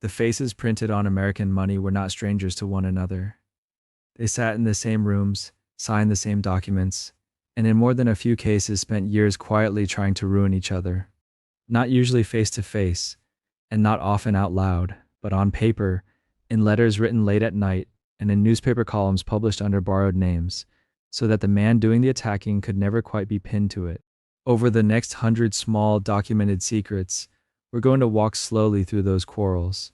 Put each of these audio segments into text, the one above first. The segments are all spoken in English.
The faces printed on American money were not strangers to one another. They sat in the same rooms, signed the same documents, and in more than a few cases spent years quietly trying to ruin each other. Not usually face to face, and not often out loud, but on paper, in letters written late at night, and in newspaper columns published under borrowed names, so that the man doing the attacking could never quite be pinned to it. Over the next 100 small documented secrets, we're going to walk slowly through those quarrels.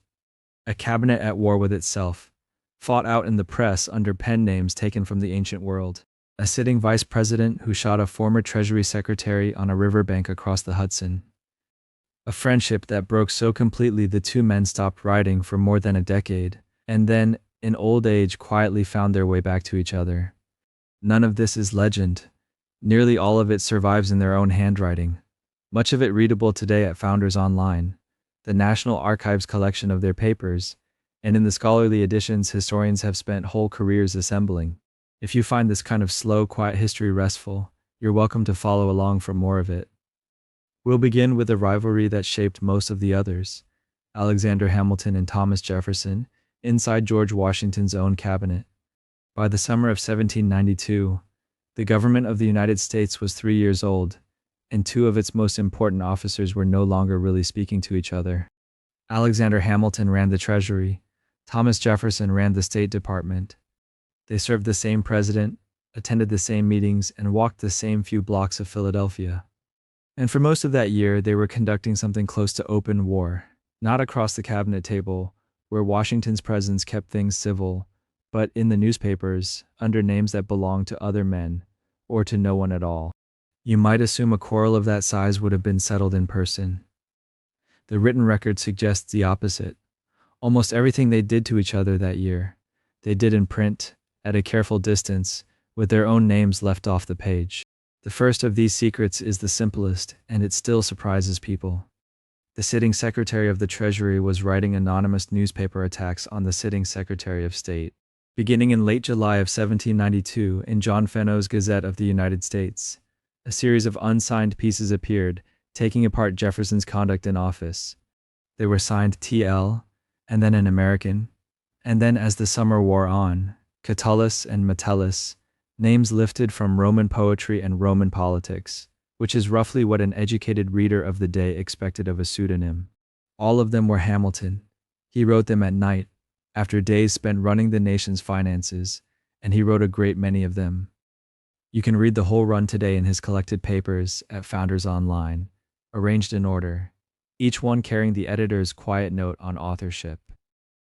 A cabinet at war with itself, fought out in the press under pen names taken from the ancient world. A sitting vice president who shot a former Treasury secretary on a riverbank across the Hudson. A friendship that broke so completely the two men stopped writing for more than a decade, and then, in old age, quietly found their way back to each other. None of this is legend. Nearly all of it survives in their own handwriting, much of it readable today at Founders Online, the National Archives collection of their papers, and in the scholarly editions historians have spent whole careers assembling. If you find this kind of slow, quiet history restful, you're welcome to follow along for more of it. We'll begin with a rivalry that shaped most of the others, Alexander Hamilton and Thomas Jefferson, inside George Washington's own cabinet. By the summer of 1792, the government of the United States was 3 years old, and two of its most important officers were no longer really speaking to each other. Alexander Hamilton ran the Treasury, Thomas Jefferson ran the State Department. They served the same president, attended the same meetings, and walked the same few blocks of Philadelphia. And for most of that year, they were conducting something close to open war, not across the cabinet table, where Washington's presence kept things civil, but in the newspapers, under names that belonged to other men, or to no one at all. You might assume a quarrel of that size would have been settled in person. The written record suggests the opposite. Almost everything they did to each other that year, they did in print, at a careful distance, with their own names left off the page. The first of these secrets is the simplest, and it still surprises people. The sitting Secretary of the Treasury was writing anonymous newspaper attacks on the sitting Secretary of State. Beginning in late July of 1792 in John Fenno's Gazette of the United States, a series of unsigned pieces appeared, taking apart Jefferson's conduct in office. They were signed T.L., and then an American, and then as the summer wore on, Catullus and Metellus, names lifted from Roman poetry and Roman politics, which is roughly what an educated reader of the day expected of a pseudonym. All of them were Hamilton. He wrote them at night, after days spent running the nation's finances, and he wrote a great many of them. You can read the whole run today in his collected papers at Founders Online, arranged in order, each one carrying the editor's quiet note on authorship.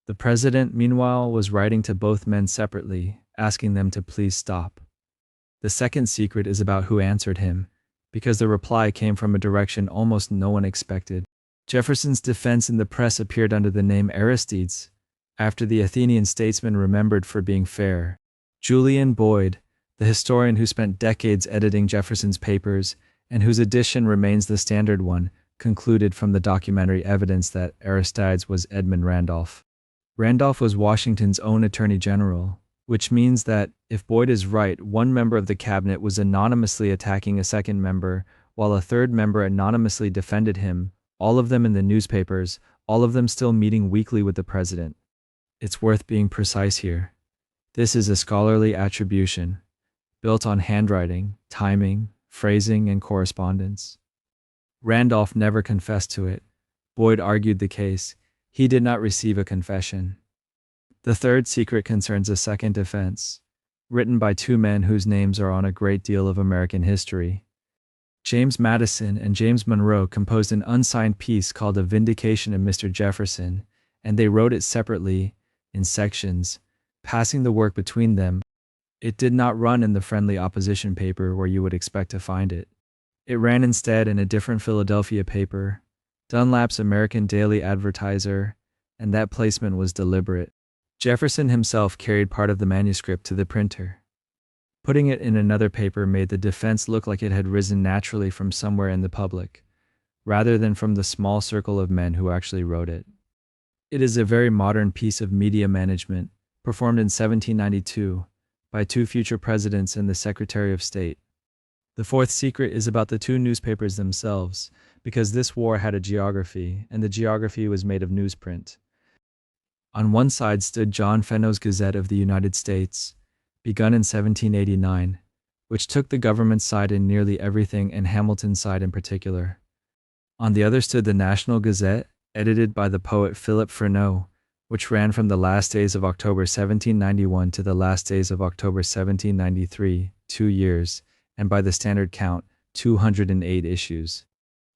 The president, meanwhile, was writing to both men separately, asking them to please stop. The second secret is about who answered him, because the reply came from a direction almost no one expected. Jefferson's defense in the press appeared under the name Aristides, after the Athenian statesman remembered for being fair. Julian Boyd, the historian who spent decades editing Jefferson's papers and whose edition remains the standard one, concluded from the documentary evidence that Aristides was Edmund Randolph. Randolph was Washington's own attorney general, which means that, if Boyd is right, one member of the cabinet was anonymously attacking a second member, while a third member anonymously defended him, all of them in the newspapers, all of them still meeting weekly with the president. It's worth being precise here. This is a scholarly attribution, built on handwriting, timing, phrasing, and correspondence. Randolph never confessed to it. Boyd argued the case. He did not receive a confession. The third secret concerns a second defense, written by two men whose names are on a great deal of American history. James Madison and James Monroe composed an unsigned piece called A Vindication of Mr. Jefferson, and they wrote it separately, in sections, passing the work between them. It did not run in the friendly opposition paper where you would expect to find it. It ran instead in a different Philadelphia paper, Dunlap's American Daily Advertiser, and that placement was deliberate. Jefferson himself carried part of the manuscript to the printer. Putting it in another paper made the defense look like it had risen naturally from somewhere in the public, rather than from the small circle of men who actually wrote it. It is a very modern piece of media management, performed in 1792, by two future presidents and the Secretary of State. The fourth secret is about the two newspapers themselves, because this war had a geography, and the geography was made of newsprint. On one side stood John Fenno's Gazette of the United States, begun in 1789, which took the government's side in nearly everything and Hamilton's side in particular. On the other stood the National Gazette, edited by the poet Philip Freneau, which ran from the last days of October 1791 to the last days of October 1793, 2 years, and by the standard count, 208 issues.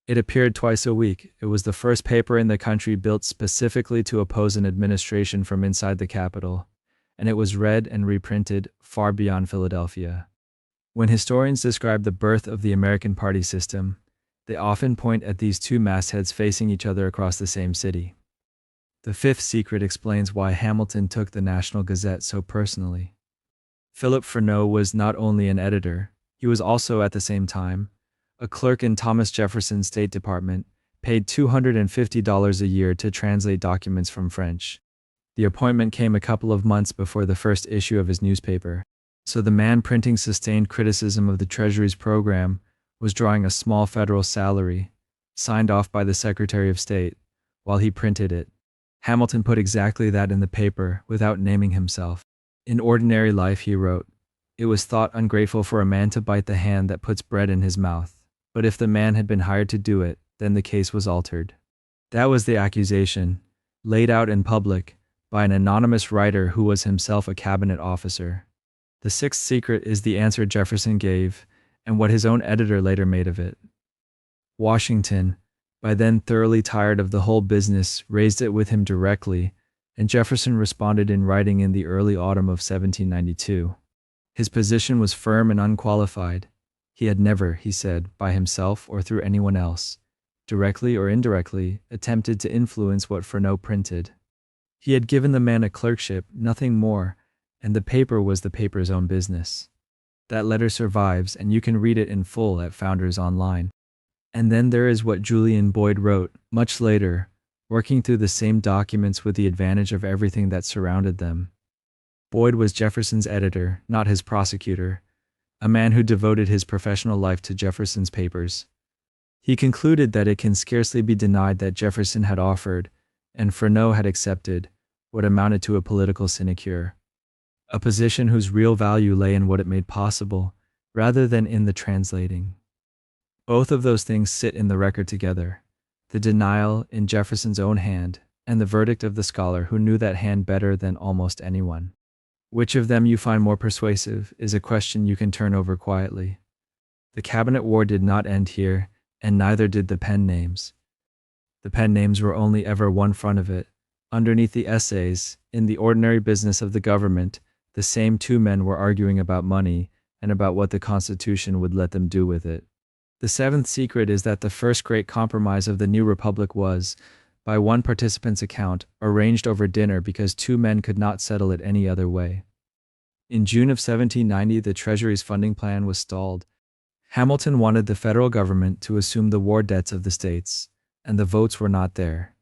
It appeared twice a week. It was the first paper in the country built specifically to oppose an administration from inside the capital, and it was read and reprinted far beyond Philadelphia. When historians describe the birth of the American party system, they often point at these two mastheads facing each other across the same city. The fifth secret explains why Hamilton took the National Gazette so personally. Philip Freneau was not only an editor, he was also at the same time a clerk in Thomas Jefferson's State Department, paid $250 a year to translate documents from French. The appointment came a couple of months before the first issue of his newspaper, so the man printing sustained criticism of the Treasury's program was drawing a small federal salary, signed off by the Secretary of State, while he printed it. Hamilton put exactly that in the paper without naming himself. In ordinary life, he wrote, "It was thought ungrateful for a man to bite the hand that puts bread in his mouth, but if the man had been hired to do it, then the case was altered." That was the accusation, laid out in public by an anonymous writer who was himself a cabinet officer. The sixth secret is the answer Jefferson gave, and what his own editor later made of it. Washington, by then thoroughly tired of the whole business, raised it with him directly, and Jefferson responded in writing in the early autumn of 1792. His position was firm and unqualified. He had never, he said, by himself or through anyone else, directly or indirectly, attempted to influence what Freneau printed. He had given the man a clerkship, nothing more, and the paper was the paper's own business. That letter survives, and you can read it in full at Founders Online. And then there is what Julian Boyd wrote, much later, working through the same documents with the advantage of everything that surrounded them. Boyd was Jefferson's editor, not his prosecutor, a man who devoted his professional life to Jefferson's papers. He concluded that it can scarcely be denied that Jefferson had offered, and Freneau had accepted, what amounted to a political sinecure, a position whose real value lay in what it made possible, rather than in the translating. Both of those things sit in the record together, the denial in Jefferson's own hand, and the verdict of the scholar who knew that hand better than almost anyone. Which of them you find more persuasive is a question you can turn over quietly. The cabinet war did not end here, and neither did the pen names. The pen names were only ever one front of it. Underneath the essays, in the ordinary business of the government, the same two men were arguing about money and about what the Constitution would let them do with it. The seventh secret is that the first great compromise of the new republic was, by one participant's account, arranged over dinner because two men could not settle it any other way. In June of 1790, the Treasury's funding plan was stalled. Hamilton wanted the federal government to assume the war debts of the states, and the votes were not there.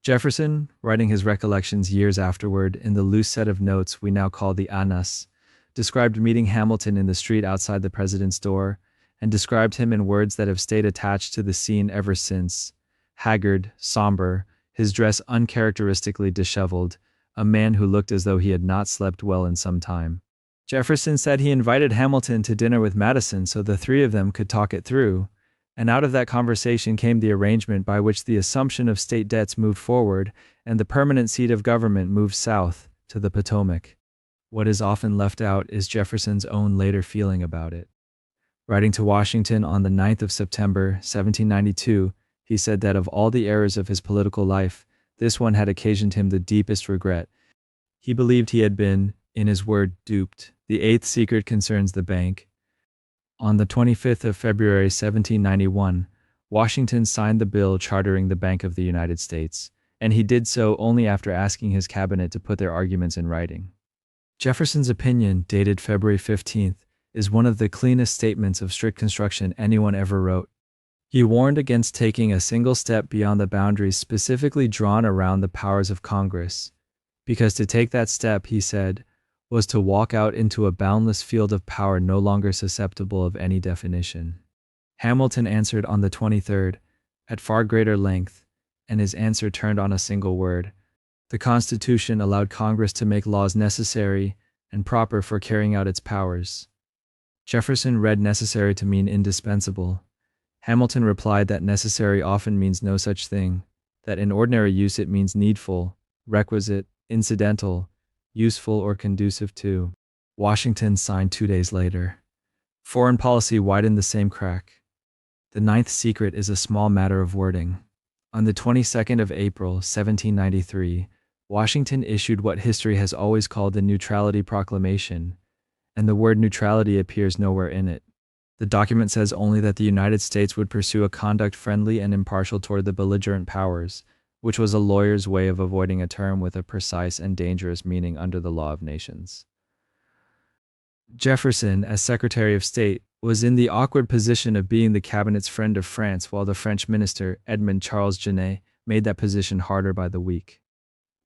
Jefferson, writing his recollections years afterward in the loose set of notes we now call the Annas, described meeting Hamilton in the street outside the president's door, and described him in words that have stayed attached to the scene ever since. Haggard, somber, his dress uncharacteristically disheveled, a man who looked as though he had not slept well in some time. Jefferson said he invited Hamilton to dinner with Madison so the three of them could talk it through, and out of that conversation came the arrangement by which the assumption of state debts moved forward and the permanent seat of government moved south to the Potomac. What is often left out is Jefferson's own later feeling about it. Writing to Washington on the 9th of September, 1792, he said that of all the errors of his political life, this one had occasioned him the deepest regret. He believed he had been, in his word, duped. The eighth secret concerns the bank. On the 25th of February, 1791, Washington signed the bill chartering the Bank of the United States, and he did so only after asking his cabinet to put their arguments in writing. Jefferson's opinion, dated February 15th, is one of the cleanest statements of strict construction anyone ever wrote. He warned against taking a single step beyond the boundaries specifically drawn around the powers of Congress, because to take that step, he said, was to walk out into a boundless field of power no longer susceptible of any definition. Hamilton answered on the 23rd, at far greater length, and his answer turned on a single word, The Constitution allowed Congress to make laws necessary and proper for carrying out its powers. Jefferson read necessary to mean indispensable. Hamilton replied that necessary often means no such thing, that in ordinary use it means needful, requisite, incidental, useful, or conducive to. Washington signed 2 days later. Foreign policy widened the same crack. The ninth secret is a small matter of wording. On the 22nd of April, 1793, Washington issued what history has always called the Neutrality Proclamation, and the word neutrality appears nowhere in it. The document says only that the United States would pursue a conduct friendly and impartial toward the belligerent powers, which was a lawyer's way of avoiding a term with a precise and dangerous meaning under the law of nations. Jefferson, as Secretary of State, was in the awkward position of being the cabinet's friend of France, while the French minister, Edmond Charles Genet, made that position harder by the week.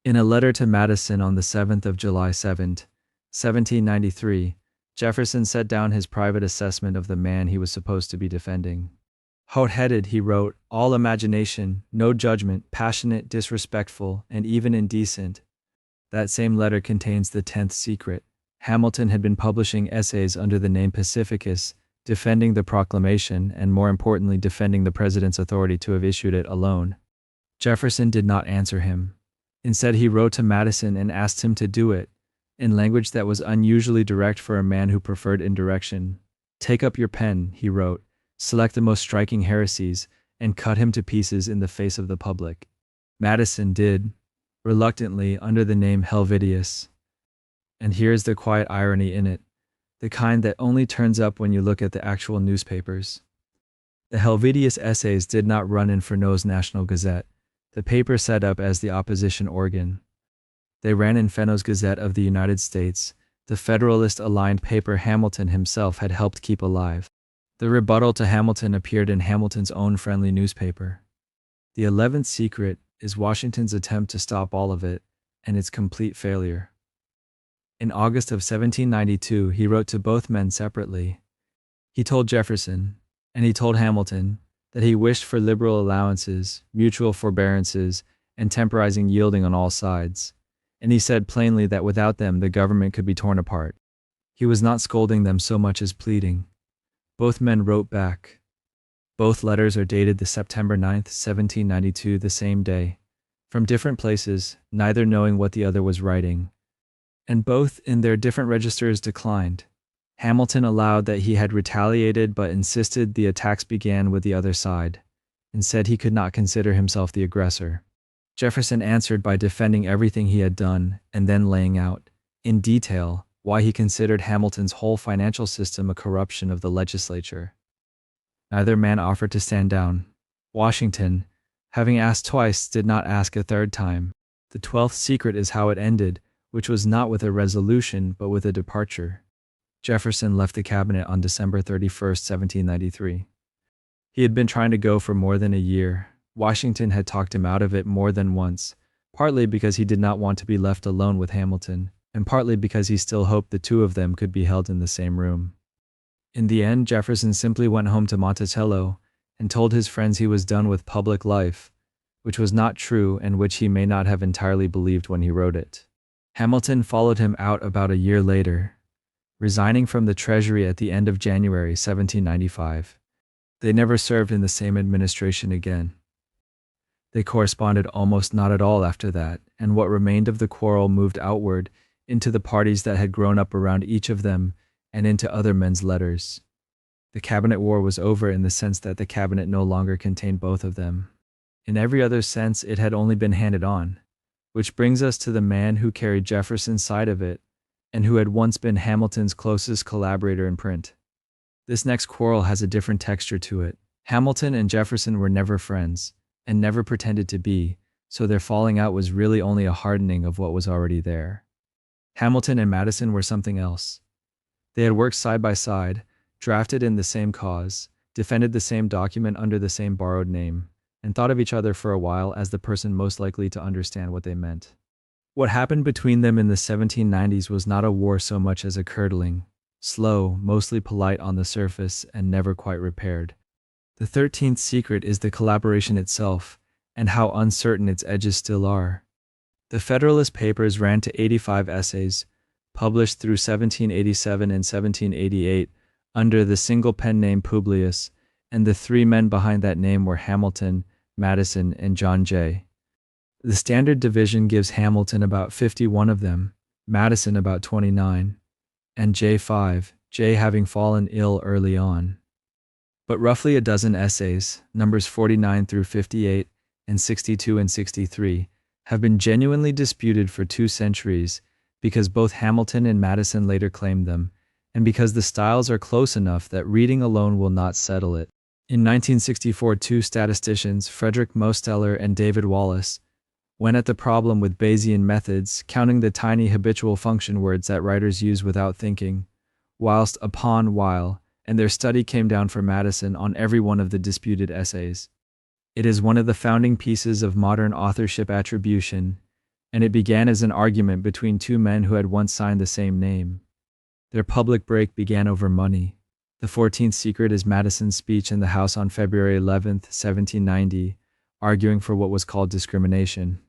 In a letter to Madison on the 7th of July 1793, Jefferson set down his private assessment of the man he was supposed to be defending. Hot-headed, he wrote, all imagination, no judgment, passionate, disrespectful, and even indecent. That same letter contains the 10th secret. Hamilton had been publishing essays under the name Pacificus, defending the proclamation and, more importantly, defending the president's authority to have issued it alone. Jefferson did not answer him. Instead, he wrote to Madison and asked him to do it, in language that was unusually direct for a man who preferred indirection. Take up your pen, he wrote, select the most striking heresies, and cut him to pieces in the face of the public. Madison did, reluctantly, under the name Helvidius. And here's the quiet irony in it, the kind that only turns up when you look at the actual newspapers. The Helvidius essays did not run in Freneau's National Gazette, the paper set up as the opposition organ. They ran in Freneau's Gazette of the United States, the Federalist-aligned paper Hamilton himself had helped keep alive. The rebuttal to Hamilton appeared in Hamilton's own friendly newspaper. The 11th secret is Washington's attempt to stop all of it, and its complete failure. In August of 1792, he wrote to both men separately. He told Jefferson, and he told Hamilton, that he wished for liberal allowances, mutual forbearances, and temporizing yielding on all sides. And he said plainly that without them the government could be torn apart. He was not scolding them so much as pleading. Both men wrote back. Both letters are dated the September 9th, 1792, the same day, from different places, neither knowing what the other was writing. And both, in their different registers, declined. Hamilton allowed that he had retaliated but insisted the attacks began with the other side, and said he could not consider himself the aggressor. Jefferson answered by defending everything he had done and then laying out, in detail, why he considered Hamilton's whole financial system a corruption of the legislature. Neither man offered to stand down. Washington, having asked twice, did not ask a third time. The 12th secret is how it ended, which was not with a resolution but with a departure. Jefferson left the cabinet on December 31st, 1793. He had been trying to go for more than a year. Washington had talked him out of it more than once, partly because he did not want to be left alone with Hamilton, and partly because he still hoped the two of them could be held in the same room. In the end, Jefferson simply went home to Monticello and told his friends he was done with public life, which was not true and which he may not have entirely believed when he wrote it. Hamilton followed him out about a year later, resigning from the Treasury at the end of January 1795. They never served in the same administration again. They corresponded almost not at all after that, and what remained of the quarrel moved outward into the parties that had grown up around each of them and into other men's letters. The cabinet war was over in the sense that the cabinet no longer contained both of them. In every other sense, it had only been handed on, which brings us to the man who carried Jefferson's side of it and who had once been Hamilton's closest collaborator in print. This next quarrel has a different texture to it. Hamilton and Jefferson were never friends, and never pretended to be, so their falling out was really only a hardening of what was already there. Hamilton and Madison were something else. They had worked side by side, drafted in the same cause, defended the same document under the same borrowed name, and thought of each other for a while as the person most likely to understand what they meant. What happened between them in the 1790s was not a war so much as a curdling, slow, mostly polite on the surface, and never quite repaired. The 13th secret is the collaboration itself, and how uncertain its edges still are. The Federalist Papers ran to 85 essays, published through 1787 and 1788 under the single pen name Publius, and the three men behind that name were Hamilton, Madison, and John Jay. The standard division gives Hamilton about 51 of them, Madison about 29, and Jay 5, Jay having fallen ill early on. But roughly a dozen essays, numbers 49 through 58 and 62 and 63, have been genuinely disputed for 2 centuries because both Hamilton and Madison later claimed them, and because the styles are close enough that reading alone will not settle it. In 1964, 2 statisticians, Frederick Mosteller and David Wallace, went at the problem with Bayesian methods, counting the tiny habitual function words that writers use without thinking, whilst upon while, and their study came down for Madison on every one of the disputed essays. It is one of the founding pieces of modern authorship attribution, and it began as an argument between 2 men who had once signed the same name. Their public break began over money. The 14th secret is Madison's speech in the House on February 11, 1790, arguing for what was called discrimination.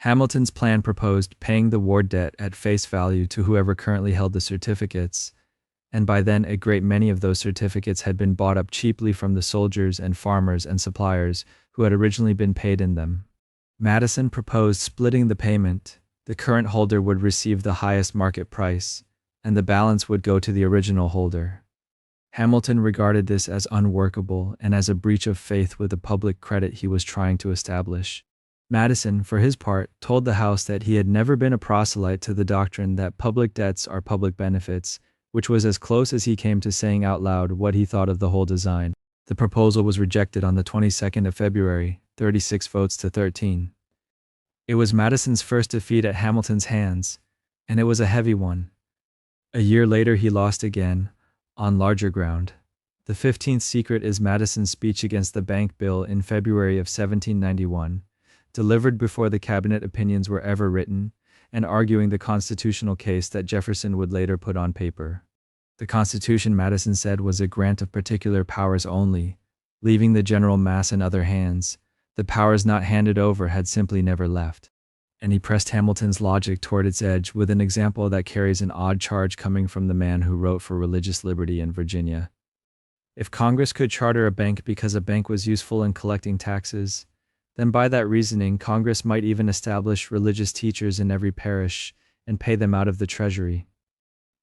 Hamilton's plan proposed paying the war debt at face value to whoever currently held the certificates, and by then a great many of those certificates had been bought up cheaply from the soldiers and farmers and suppliers who had originally been paid in them. Madison proposed splitting the payment. The current holder would receive the highest market price, and the balance would go to the original holder. Hamilton regarded this as unworkable and as a breach of faith with the public credit he was trying to establish. Madison, for his part, told the House that he had never been a proselyte to the doctrine that public debts are public benefits, which was as close as he came to saying out loud what he thought of the whole design. The proposal was rejected on the 22nd of February, 36 votes to 13. It was Madison's first defeat at Hamilton's hands, and it was a heavy one. A year later he lost again, on larger ground. The 15th secret is Madison's speech against the bank bill in February of 1791, delivered before the cabinet opinions were ever written, and arguing the constitutional case that Jefferson would later put on paper. The Constitution, Madison said, was a grant of particular powers only, leaving the general mass in other hands. The powers not handed over had simply never left. And he pressed Hamilton's logic toward its edge with an example that carries an odd charge coming from the man who wrote for religious liberty in Virginia. If Congress could charter a bank because a bank was useful in collecting taxes, then by that reasoning, Congress might even establish religious teachers in every parish and pay them out of the treasury.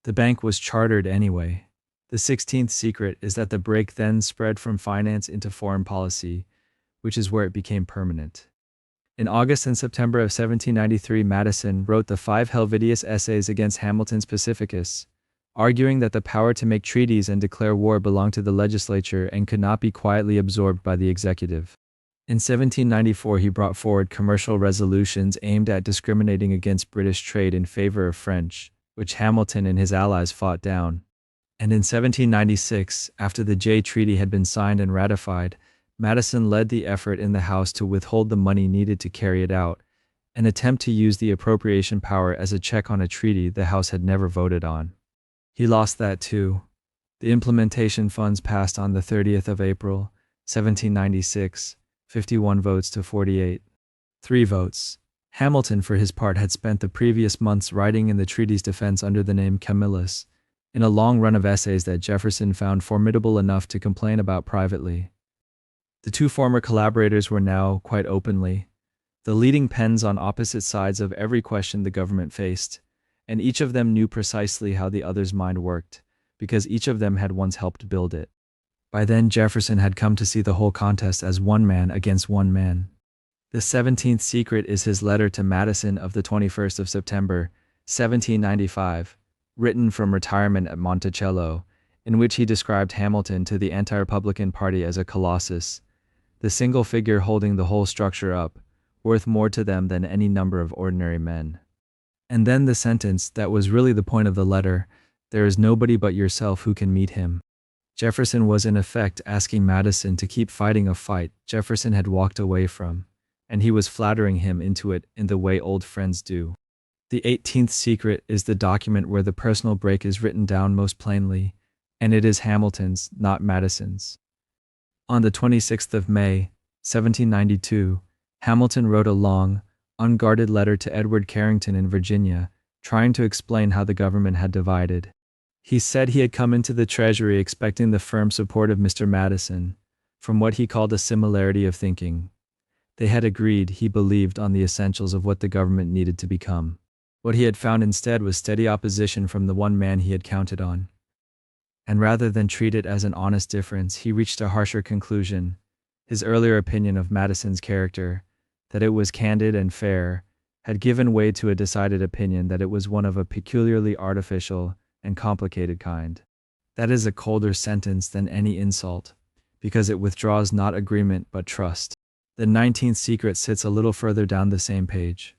The bank was chartered anyway. The 16th secret is that the break then spread from finance into foreign policy, which is where it became permanent. In August and September of 1793, Madison wrote the 5 Helvidius essays against Hamilton's Pacificus, arguing that the power to make treaties and declare war belonged to the legislature and could not be quietly absorbed by the executive. In 1794, he brought forward commercial resolutions aimed at discriminating against British trade in favor of French, which Hamilton and his allies fought down. And in 1796, after the Jay Treaty had been signed and ratified, Madison led the effort in the House to withhold the money needed to carry it out, an attempt to use the appropriation power as a check on a treaty the House had never voted on. He lost that too. The implementation funds passed on the 30th of April, 1796, 51 votes to 48. 3 votes. Hamilton, for his part, had spent the previous months writing in the treaty's defense under the name Camillus, in a long run of essays that Jefferson found formidable enough to complain about privately. The 2 former collaborators were now, quite openly, the leading pens on opposite sides of every question the government faced, and each of them knew precisely how the other's mind worked, because each of them had once helped build it. By then, Jefferson had come to see the whole contest as one man against one man. The 17th secret is his letter to Madison of the 21st of September, 1795, written from retirement at Monticello, in which he described Hamilton to the anti-Republican party as a colossus, the single figure holding the whole structure up, worth more to them than any number of ordinary men. And then the sentence that was really the point of the letter, "There is nobody but yourself who can meet him." Jefferson was in effect asking Madison to keep fighting a fight Jefferson had walked away from, and he was flattering him into it in the way old friends do. The 18th secret is the document where the personal break is written down most plainly, and it is Hamilton's, not Madison's. On the 26th of May, 1792, Hamilton wrote a long, unguarded letter to Edward Carrington in Virginia, trying to explain how the government had divided. He said he had come into the Treasury expecting the firm support of Mr. Madison, from what he called a similarity of thinking. They had agreed, he believed, on the essentials of what the government needed to become. What he had found instead was steady opposition from the one man he had counted on. And rather than treat it as an honest difference, he reached a harsher conclusion. His earlier opinion of Madison's character, that it was candid and fair, had given way to a decided opinion that it was one of a peculiarly artificial and complicated kind. That is a colder sentence than any insult, because it withdraws not agreement but trust. The 19th secret sits a little further down the same page.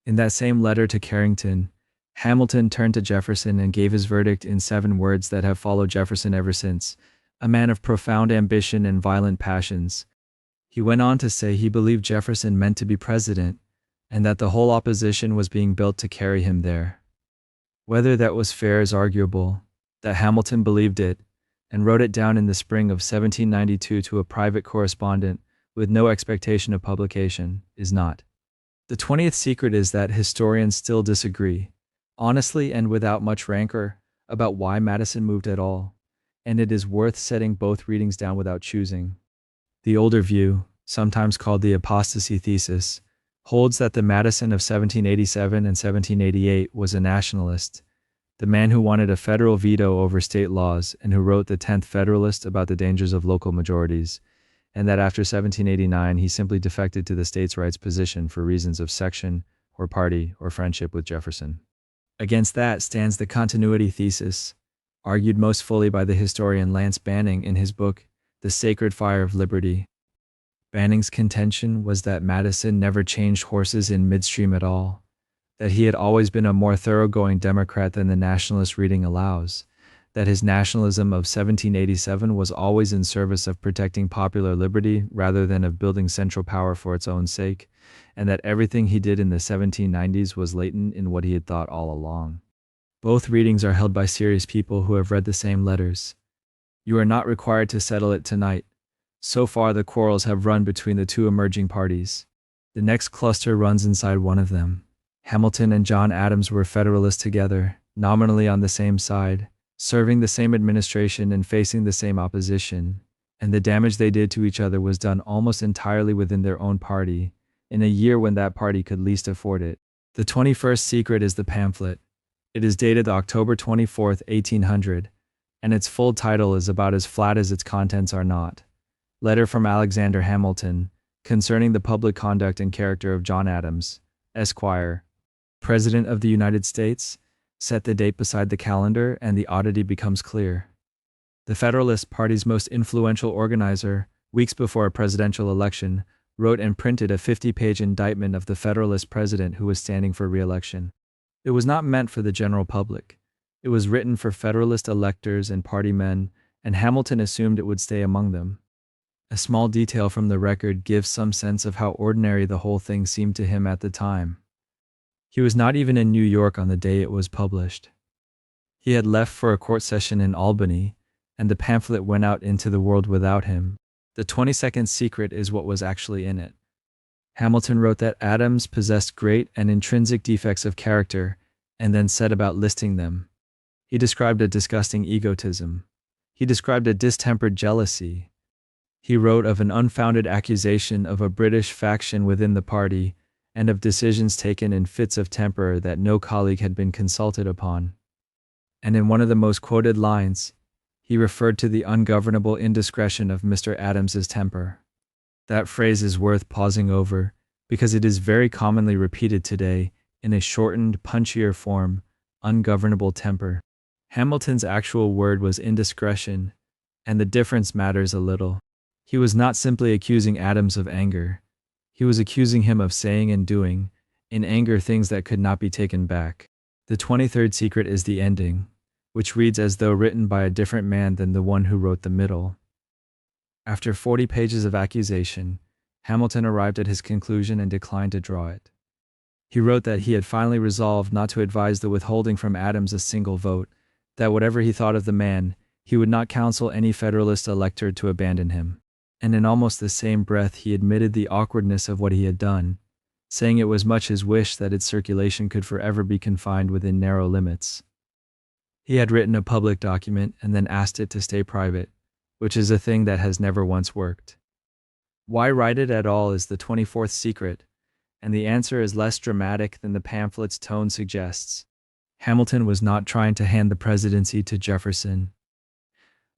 In that same letter to Carrington, Hamilton turned to Jefferson and gave his verdict in 7 words that have followed Jefferson ever since: a man of profound ambition and violent passions. He went on to say he believed Jefferson meant to be president, and that the whole opposition was being built to carry him there. Whether that was fair is arguable. That Hamilton believed it, and wrote it down in the spring of 1792 to a private correspondent with no expectation of publication, is not. The 20th secret is that historians still disagree, honestly and without much rancor, about why Madison moved at all, and it is worth setting both readings down without choosing. The older view, sometimes called the apostasy thesis, holds that the Madison of 1787 and 1788 was a nationalist, the man who wanted a federal veto over state laws and who wrote the 10th Federalist about the dangers of local majorities, and that after 1789 he simply defected to the states' rights position for reasons of section or party or friendship with Jefferson. Against that stands the continuity thesis, argued most fully by the historian Lance Banning in his book, The Sacred Fire of Liberty. Banning's contention was that Madison never changed horses in midstream at all, that he had always been a more thoroughgoing Democrat than the nationalist reading allows, that his nationalism of 1787 was always in service of protecting popular liberty rather than of building central power for its own sake, and that everything he did in the 1790s was latent in what he had thought all along. Both readings are held by serious people who have read the same letters. You are not required to settle it tonight. So far the quarrels have run between the two emerging parties. The next cluster runs inside one of them. Hamilton and John Adams were Federalists together, nominally on the same side, serving the same administration and facing the same opposition, and the damage they did to each other was done almost entirely within their own party, in a year when that party could least afford it. The 21st secret is the pamphlet. It is dated October 24th, 1800, and its full title is about as flat as its contents are not. Letter from Alexander Hamilton, concerning the public conduct and character of John Adams, Esquire, President of the United States. Set the date beside the calendar and the oddity becomes clear. The Federalist Party's most influential organizer, weeks before a presidential election, wrote and printed a 50-page indictment of the Federalist president who was standing for re-election. It was not meant for the general public. It was written for Federalist electors and party men, and Hamilton assumed it would stay among them. A small detail from the record gives some sense of how ordinary the whole thing seemed to him at the time. He was not even in New York on the day it was published. He had left for a court session in Albany, and the pamphlet went out into the world without him. The 22nd secret is what was actually in it. Hamilton wrote that Adams possessed great and intrinsic defects of character, and then set about listing them. He described a disgusting egotism. He described a distempered jealousy. He wrote of an unfounded accusation of a British faction within the party, and of decisions taken in fits of temper that no colleague had been consulted upon. And in one of the most quoted lines, he referred to the ungovernable indiscretion of Mr. Adams's temper. That phrase is worth pausing over, because it is very commonly repeated today in a shortened, punchier form, ungovernable temper. Hamilton's actual word was indiscretion, and the difference matters a little. He was not simply accusing Adams of anger. He was accusing him of saying and doing, in anger, things that could not be taken back. The 23rd secret is the ending, which reads as though written by a different man than the one who wrote the middle. After 40 pages of accusation, Hamilton arrived at his conclusion and declined to draw it. He wrote that he had finally resolved not to advise the withholding from Adams a single vote, that whatever he thought of the man, he would not counsel any Federalist elector to abandon him. And in almost the same breath he admitted the awkwardness of what he had done, saying it was much his wish that its circulation could forever be confined within narrow limits. He had written a public document and then asked it to stay private, which is a thing that has never once worked. Why write it at all is the 24th secret, and the answer is less dramatic than the pamphlet's tone suggests. Hamilton was not trying to hand the presidency to Jefferson.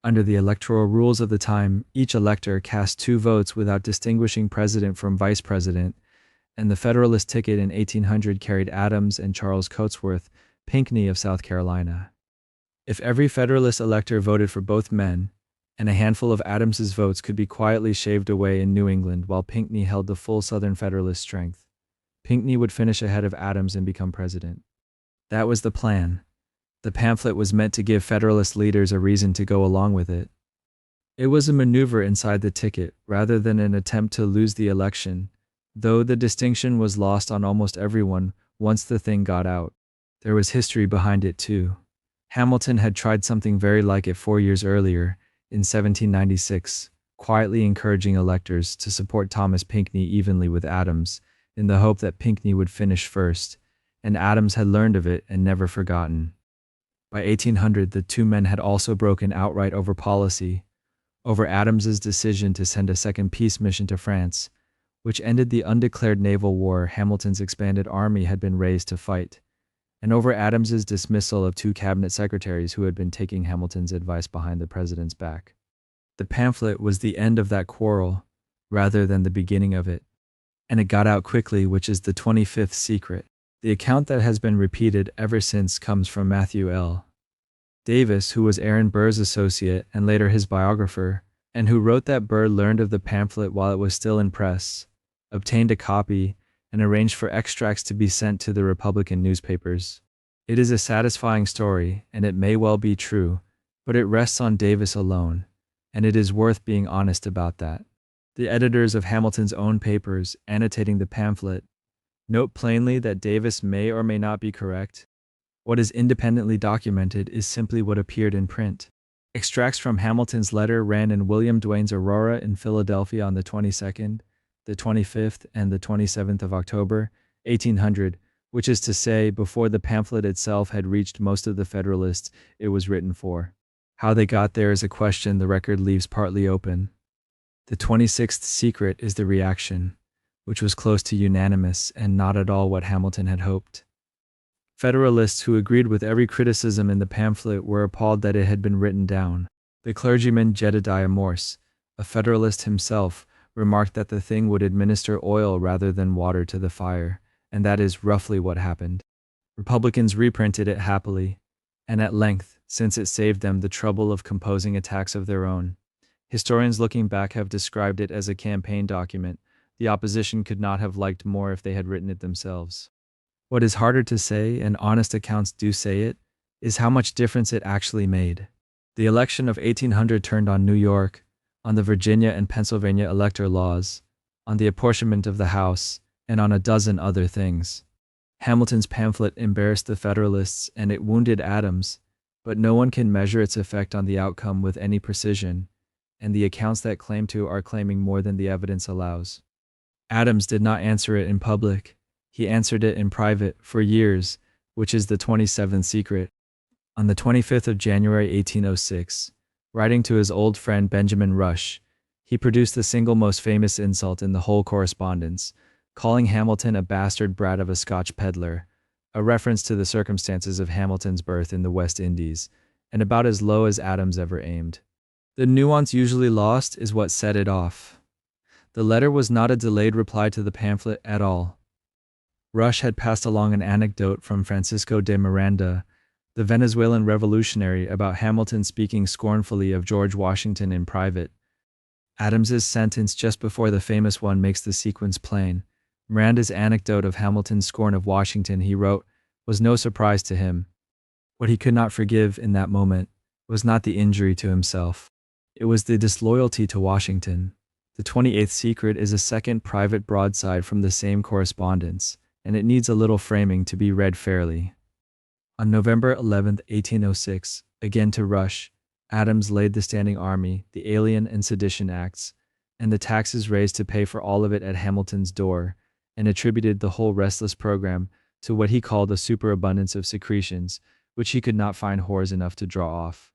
Under the electoral rules of the time, each elector cast 2 votes without distinguishing president from vice president, and the Federalist ticket in 1800 carried Adams and Charles Cotesworth Pinckney of South Carolina. If every Federalist elector voted for both men, and a handful of Adams's votes could be quietly shaved away in New England while Pinckney held the full Southern Federalist strength, Pinckney would finish ahead of Adams and become president. That was the plan. The pamphlet was meant to give Federalist leaders a reason to go along with it. It was a maneuver inside the ticket rather than an attempt to lose the election, though the distinction was lost on almost everyone once the thing got out. There was history behind it too. Hamilton had tried something very like it 4 years earlier, in 1796, quietly encouraging electors to support Thomas Pinckney evenly with Adams, in the hope that Pinckney would finish first, and Adams had learned of it and never forgotten. By 1800, the 2 men had also broken outright over policy, over Adams's decision to send a second peace mission to France, which ended the undeclared naval war Hamilton's expanded army had been raised to fight, and over Adams's dismissal of 2 cabinet secretaries who had been taking Hamilton's advice behind the president's back. The pamphlet was the end of that quarrel, rather than the beginning of it, and it got out quickly, which is the 25th secret. The account that has been repeated ever since comes from Matthew L. Davis, who was Aaron Burr's associate and later his biographer, and who wrote that Burr learned of the pamphlet while it was still in press, obtained a copy, and arranged for extracts to be sent to the Republican newspapers. It is a satisfying story, and it may well be true, but it rests on Davis alone, and it is worth being honest about that. The editors of Hamilton's own papers, annotating the pamphlet, note plainly that Davis may or may not be correct. What is independently documented is simply what appeared in print. Extracts from Hamilton's letter ran in William Duane's Aurora in Philadelphia on the 22nd, the 25th, and the 27th of October, 1800, which is to say, before the pamphlet itself had reached most of the Federalists it was written for. How they got there is a question the record leaves partly open. The 26th secret is the reaction, which was close to unanimous and not at all what Hamilton had hoped. Federalists who agreed with every criticism in the pamphlet were appalled that it had been written down. The clergyman Jedediah Morse, a Federalist himself, remarked that the thing would administer oil rather than water to the fire, and that is roughly what happened. Republicans reprinted it happily, and at length, since it saved them the trouble of composing attacks of their own. Historians looking back have described it as a campaign document the opposition could not have liked more if they had written it themselves. What is harder to say, and honest accounts do say it, is how much difference it actually made. The election of 1800 turned on New York, on the Virginia and Pennsylvania elector laws, on the apportionment of the House, and on a dozen other things. Hamilton's pamphlet embarrassed the Federalists and it wounded Adams, but no one can measure its effect on the outcome with any precision, and the accounts that claim to are claiming more than the evidence allows. Adams did not answer it in public. He answered it in private for years, which is the 27th secret. On the 25th of January 1806, writing to his old friend Benjamin Rush, he produced the single most famous insult in the whole correspondence, calling Hamilton a bastard brat of a Scotch peddler, a reference to the circumstances of Hamilton's birth in the West Indies, and about as low as Adams ever aimed. The nuance usually lost is what set it off. The letter was not a delayed reply to the pamphlet at all. Rush had passed along an anecdote from Francisco de Miranda, the Venezuelan revolutionary, about Hamilton speaking scornfully of George Washington in private. Adams's sentence just before the famous one makes the sequence plain. Miranda's anecdote of Hamilton's scorn of Washington, he wrote, was no surprise to him. What he could not forgive in that moment was not the injury to himself. It was the disloyalty to Washington. The 28th secret is a second private broadside from the same correspondence, and it needs a little framing to be read fairly. On November 11, 1806, again to Rush, Adams laid the Standing Army, the Alien and Sedition Acts, and the taxes raised to pay for all of it at Hamilton's door, and attributed the whole restless program to what he called a superabundance of secretions, which he could not find whores enough to draw off.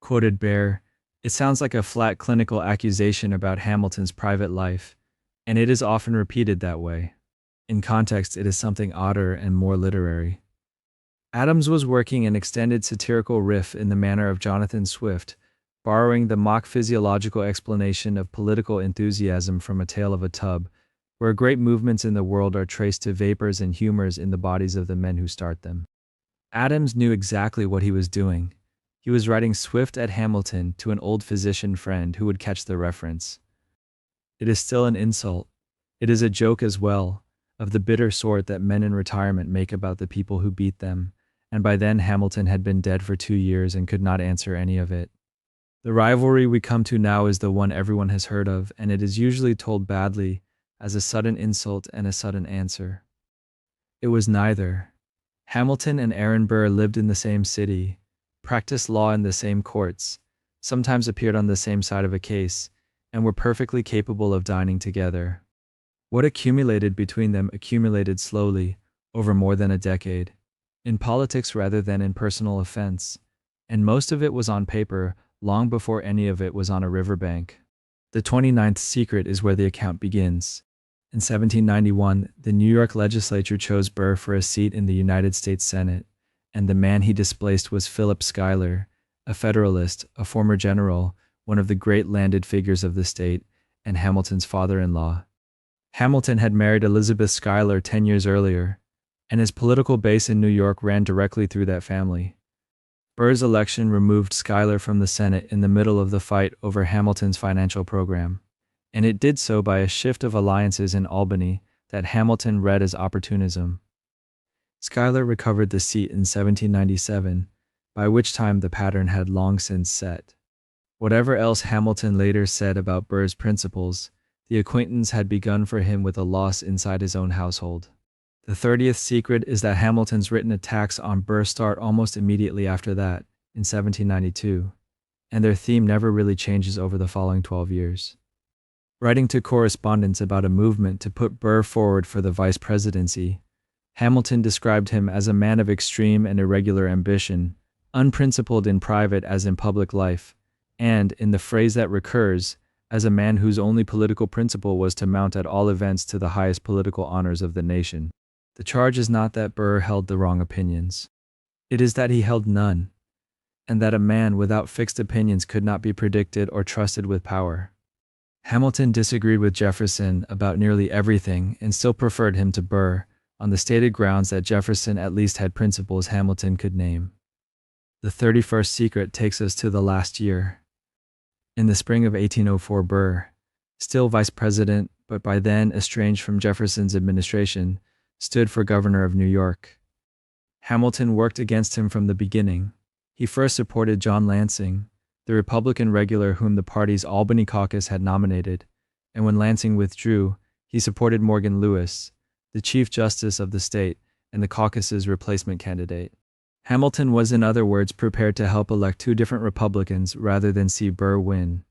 Quoted Burr, "It sounds like a flat clinical accusation about Hamilton's private life, and it is often repeated that way. In context, it is something odder and more literary." Adams was working an extended satirical riff in the manner of Jonathan Swift, borrowing the mock physiological explanation of political enthusiasm from A Tale of a Tub, where great movements in the world are traced to vapors and humors in the bodies of the men who start them. Adams knew exactly what he was doing. He was writing Swift at Hamilton to an old physician friend who would catch the reference. It is still an insult. It is a joke as well, of the bitter sort that men in retirement make about the people who beat them, and by then Hamilton had been dead for 2 years and could not answer any of it. The rivalry we come to now is the one everyone has heard of, and it is usually told badly, as a sudden insult and a sudden answer. It was neither. Hamilton and Aaron Burr lived in the same city, practiced law in the same courts, sometimes appeared on the same side of a case, and were perfectly capable of dining together. What accumulated between them accumulated slowly, over more than a decade, in politics rather than in personal offense, and most of it was on paper long before any of it was on a riverbank. The 29th secret is where the account begins. In 1791, the New York legislature chose Burr for a seat in the United States Senate, and the man he displaced was Philip Schuyler, a Federalist, a former general, one of the great landed figures of the state, and Hamilton's father-in-law. Hamilton had married Elizabeth Schuyler 10 years earlier, and his political base in New York ran directly through that family. Burr's election removed Schuyler from the Senate in the middle of the fight over Hamilton's financial program, and it did so by a shift of alliances in Albany that Hamilton read as opportunism. Schuyler recovered the seat in 1797, by which time the pattern had long since set. Whatever else Hamilton later said about Burr's principles, the acquaintance had begun for him with a loss inside his own household. The 30th secret is that Hamilton's written attacks on Burr start almost immediately after that, in 1792, and their theme never really changes over the following 12 years. Writing to correspondence about a movement to put Burr forward for the vice presidency, Hamilton described him as a man of extreme and irregular ambition, unprincipled in private as in public life, and, in the phrase that recurs, as a man whose only political principle was to mount at all events to the highest political honors of the nation. The charge is not that Burr held the wrong opinions. It is that he held none, and that a man without fixed opinions could not be predicted or trusted with power. Hamilton disagreed with Jefferson about nearly everything and still preferred him to Burr, on the stated grounds that Jefferson at least had principles Hamilton could name. The 31st secret takes us to the last year. In the spring of 1804, Burr, still vice president, but by then estranged from Jefferson's administration, stood for governor of New York. Hamilton worked against him from the beginning. He first supported John Lansing, the Republican regular whom the party's Albany caucus had nominated, and when Lansing withdrew, he supported Morgan Lewis, the Chief Justice of the state and the caucus's replacement candidate. Hamilton was, in other words, prepared to help elect two different Republicans rather than see Burr win.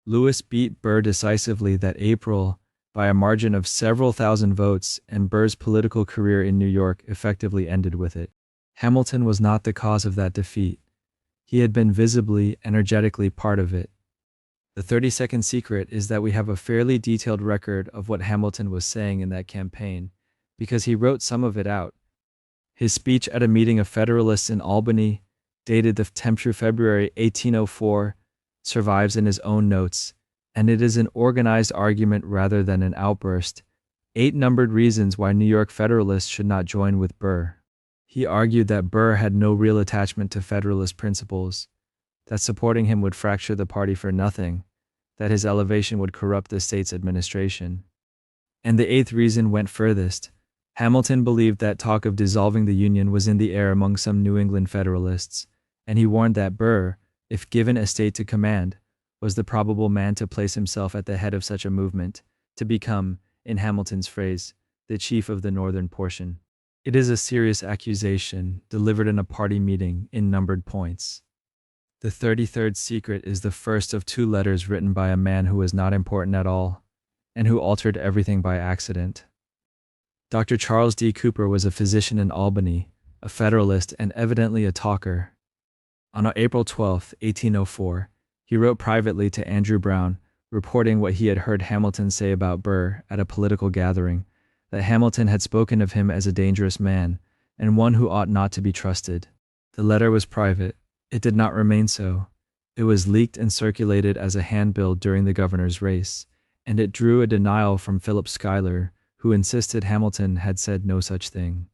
Lewis beat Burr decisively that April by a margin of several thousand votes, and Burr's political career in New York effectively ended with it. Hamilton was not the cause of that defeat. He had been visibly, energetically part of it. The 32nd secret is that we have a fairly detailed record of what Hamilton was saying in that campaign, because he wrote some of it out. His speech at a meeting of Federalists in Albany, dated the 10th February 1804, survives in his own notes, and it is an organized argument rather than an outburst. 8 numbered reasons why New York Federalists should not join with Burr. He argued that Burr had no real attachment to Federalist principles, that supporting him would fracture the party for nothing, that his elevation would corrupt the state's administration. And the 8th reason went furthest. Hamilton believed that talk of dissolving the Union was in the air among some New England Federalists, and he warned that Burr, if given a state to command, was the probable man to place himself at the head of such a movement, to become, in Hamilton's phrase, the chief of the northern portion. It is a serious accusation, delivered in a party meeting in numbered points. The 33rd secret is the first of 2 letters written by a man who was not important at all, and who altered everything by accident. Dr. Charles D. Cooper was a physician in Albany, a Federalist, and evidently a talker. On April 12, 1804, he wrote privately to Andrew Brown, reporting what he had heard Hamilton say about Burr at a political gathering, that Hamilton had spoken of him as a dangerous man, and one who ought not to be trusted. The letter was private. It did not remain so. It was leaked and circulated as a handbill during the governor's race, and it drew a denial from Philip Schuyler, who insisted Hamilton had said no such thing.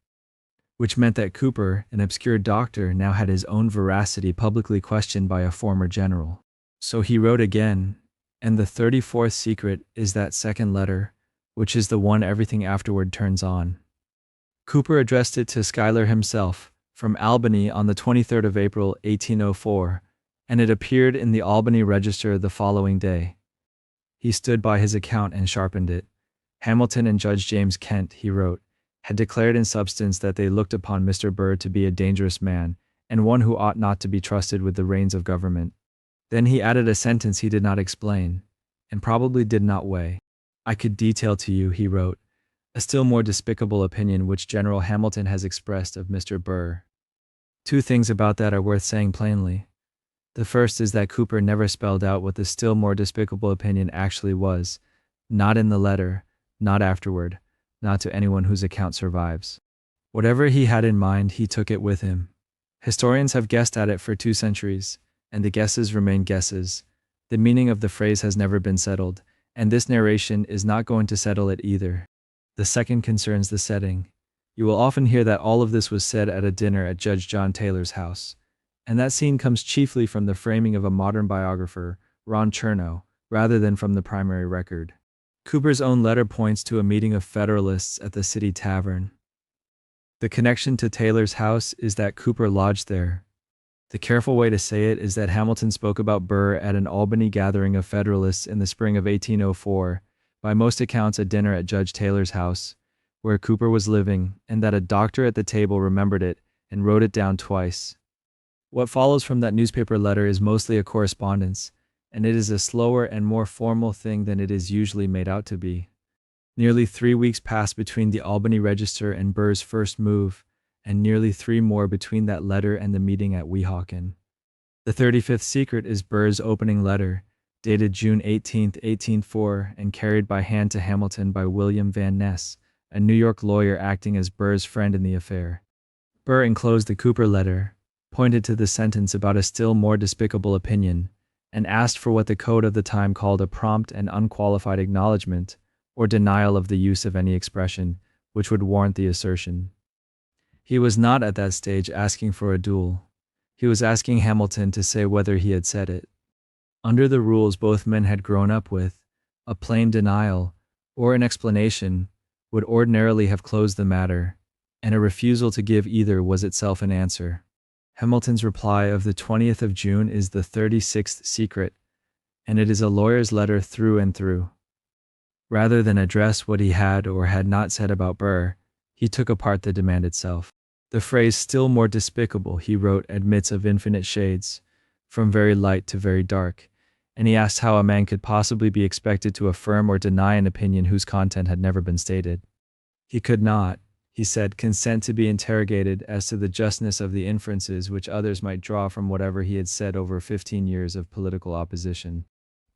Which meant that Cooper, an obscure doctor, now had his own veracity publicly questioned by a former general. So he wrote again, and the 34th secret is that second letter, which is the one everything afterward turns on. Cooper addressed it to Schuyler himself, from Albany on the 23rd of April, 1804, and it appeared in the Albany Register the following day. He stood by his account and sharpened it. Hamilton and Judge James Kent, he wrote, had declared in substance that they looked upon Mr. Burr to be a dangerous man, and one who ought not to be trusted with the reins of government. Then he added a sentence he did not explain, and probably did not weigh. I could detail to you, he wrote, a still more despicable opinion which General Hamilton has expressed of Mr. Burr. Two things about that are worth saying plainly. The first is that Cooper never spelled out what the still more despicable opinion actually was, not in the letter, not afterward, not to anyone whose account survives. Whatever he had in mind, he took it with him. Historians have guessed at it for 2 centuries, and the guesses remain guesses. The meaning of the phrase has never been settled, and this narration is not going to settle it either. The second concerns the setting. You will often hear that all of this was said at a dinner at Judge John Taylor's house, and that scene comes chiefly from the framing of a modern biographer, Ron Chernow, rather than from the primary record. Cooper's own letter points to a meeting of Federalists at the City Tavern. The connection to Taylor's house is that Cooper lodged there. The careful way to say it is that Hamilton spoke about Burr at an Albany gathering of Federalists in the spring of 1804, by most accounts a dinner at Judge Taylor's house, where Cooper was living, and that a doctor at the table remembered it and wrote it down twice. What follows from that newspaper letter is mostly a correspondence, and it is a slower and more formal thing than it is usually made out to be. Nearly 3 weeks passed between the Albany Register and Burr's first move, and nearly 3 more between that letter and the meeting at Weehawken. The 35th secret is Burr's opening letter, dated June 18, 1804, and carried by hand to Hamilton by William Van Ness, a New York lawyer acting as Burr's friend in the affair. Burr enclosed the Cooper letter, pointed to the sentence about a still more despicable opinion, and asked for what the code of the time called a prompt and unqualified acknowledgement, or denial of the use of any expression, which would warrant the assertion. He was not at that stage asking for a duel. He was asking Hamilton to say whether he had said it. Under the rules both men had grown up with, a plain denial, or an explanation, would ordinarily have closed the matter, and a refusal to give either was itself an answer. Hamilton's reply of the 20th of June is the 36th secret, and it is a lawyer's letter through and through. Rather than address what he had or had not said about Burr, he took apart the demand itself. The phrase still more despicable, he wrote, admits of infinite shades, from very light to very dark, and he asked how a man could possibly be expected to affirm or deny an opinion whose content had never been stated. He could not, he said, consent to be interrogated as to the justness of the inferences which others might draw from whatever he had said over 15 years of political opposition.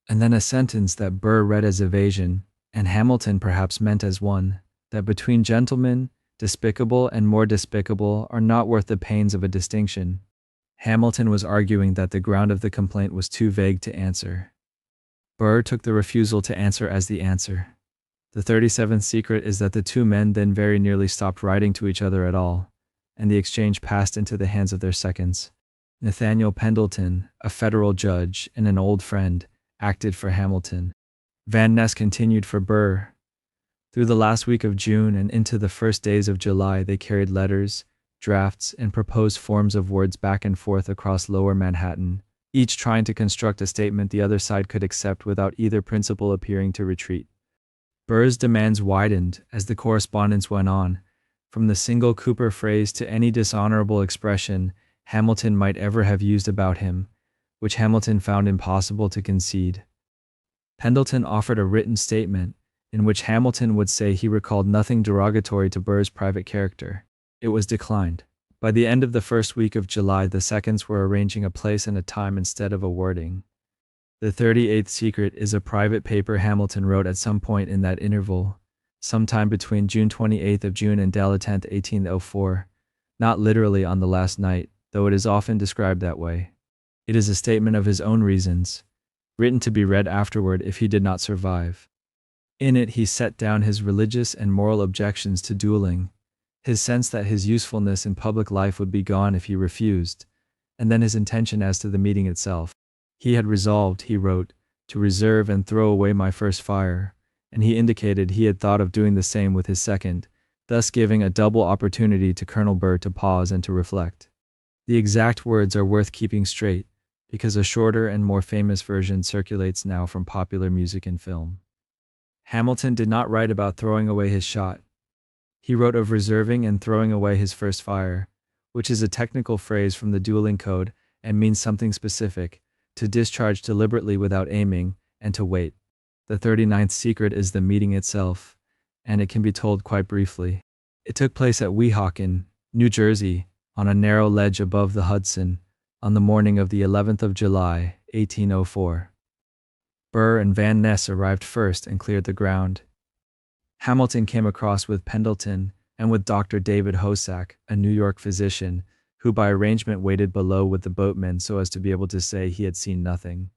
And then a sentence that Burr read as evasion, and Hamilton perhaps meant as one, that between gentlemen, despicable and more despicable are not worth the pains of a distinction. Hamilton was arguing that the ground of the complaint was too vague to answer. Burr took the refusal to answer as the answer. The 37th secret is that the two men then very nearly stopped writing to each other at all, and the exchange passed into the hands of their seconds. Nathaniel Pendleton, a federal judge and an old friend, acted for Hamilton. Van Ness continued for Burr. Through the last week of June and into the first days of July, they carried letters, drafts, and proposed forms of words back and forth across lower Manhattan, each trying to construct a statement the other side could accept without either principal appearing to retreat. Burr's demands widened as the correspondence went on, from the single Cooper phrase to any dishonorable expression Hamilton might ever have used about him, which Hamilton found impossible to concede. Pendleton offered a written statement, in which Hamilton would say he recalled nothing derogatory to Burr's private character. It was declined. By the end of the first week of July, the seconds were arranging a place and a time instead of a wording. The 38th secret is a private paper Hamilton wrote at some point in that interval, sometime between June 28th of June and Della 10th, 1804, not literally on the last night, though it is often described that way. It is a statement of his own reasons, written to be read afterward if he did not survive. In it he set down his religious and moral objections to dueling, his sense that his usefulness in public life would be gone if he refused, and then his intention as to the meeting itself. He had resolved, he wrote, to reserve and throw away my first fire, and he indicated he had thought of doing the same with his second, thus giving a double opportunity to Colonel Burr to pause and to reflect. The exact words are worth keeping straight, because a shorter and more famous version circulates now from popular music and film. Hamilton did not write about throwing away his shot. He wrote of reserving and throwing away his first fire, which is a technical phrase from the dueling code and means something specific, to discharge deliberately without aiming, and to wait. The 39th secret is the meeting itself, and it can be told quite briefly. It took place at Weehawken, New Jersey, on a narrow ledge above the Hudson, on the morning of the 11th of July, 1804. Burr and Van Ness arrived first and cleared the ground. Hamilton came across with Pendleton and with Dr. David Hosack, a New York physician, who by arrangement waited below with the boatmen so as to be able to say he had seen nothing.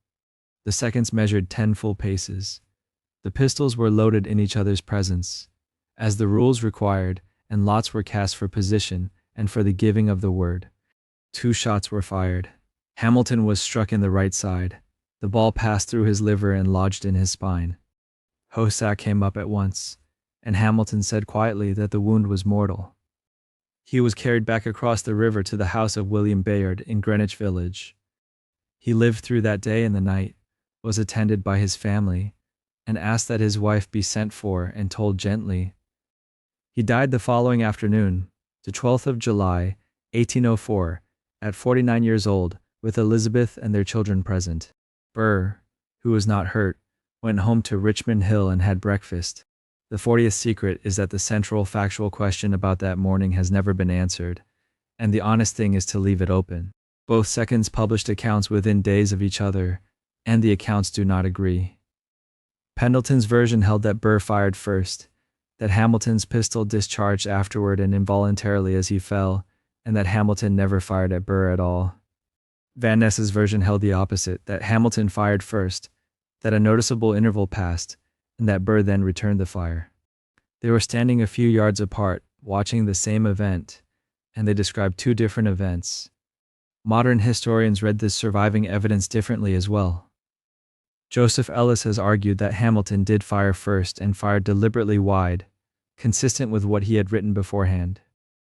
The seconds measured 10 full paces. The pistols were loaded in each other's presence, as the rules required, and lots were cast for position and for the giving of the word. 2 shots were fired. Hamilton was struck in the right side. The ball passed through his liver and lodged in his spine. Hosack came up at once, and Hamilton said quietly that the wound was mortal. He was carried back across the river to the house of William Bayard in Greenwich Village. He lived through that day and the night, was attended by his family, and asked that his wife be sent for and told gently. He died the following afternoon, the 12th of July, 1804, at 49 years old, with Elizabeth and their children present. Burr, who was not hurt, went home to Richmond Hill and had breakfast. The 40th secret is that the central factual question about that morning has never been answered, and the honest thing is to leave it open. Both seconds published accounts within days of each other, and the accounts do not agree. Pendleton's version held that Burr fired first, that Hamilton's pistol discharged afterward and involuntarily as he fell, and that Hamilton never fired at Burr at all. Van Ness's version held the opposite, that Hamilton fired first, that a noticeable interval passed, and that Burr then returned the fire. They were standing a few yards apart, watching the same event, and they described 2 different events. Modern historians read this surviving evidence differently as well. Joseph Ellis has argued that Hamilton did fire first and fired deliberately wide, consistent with what he had written beforehand.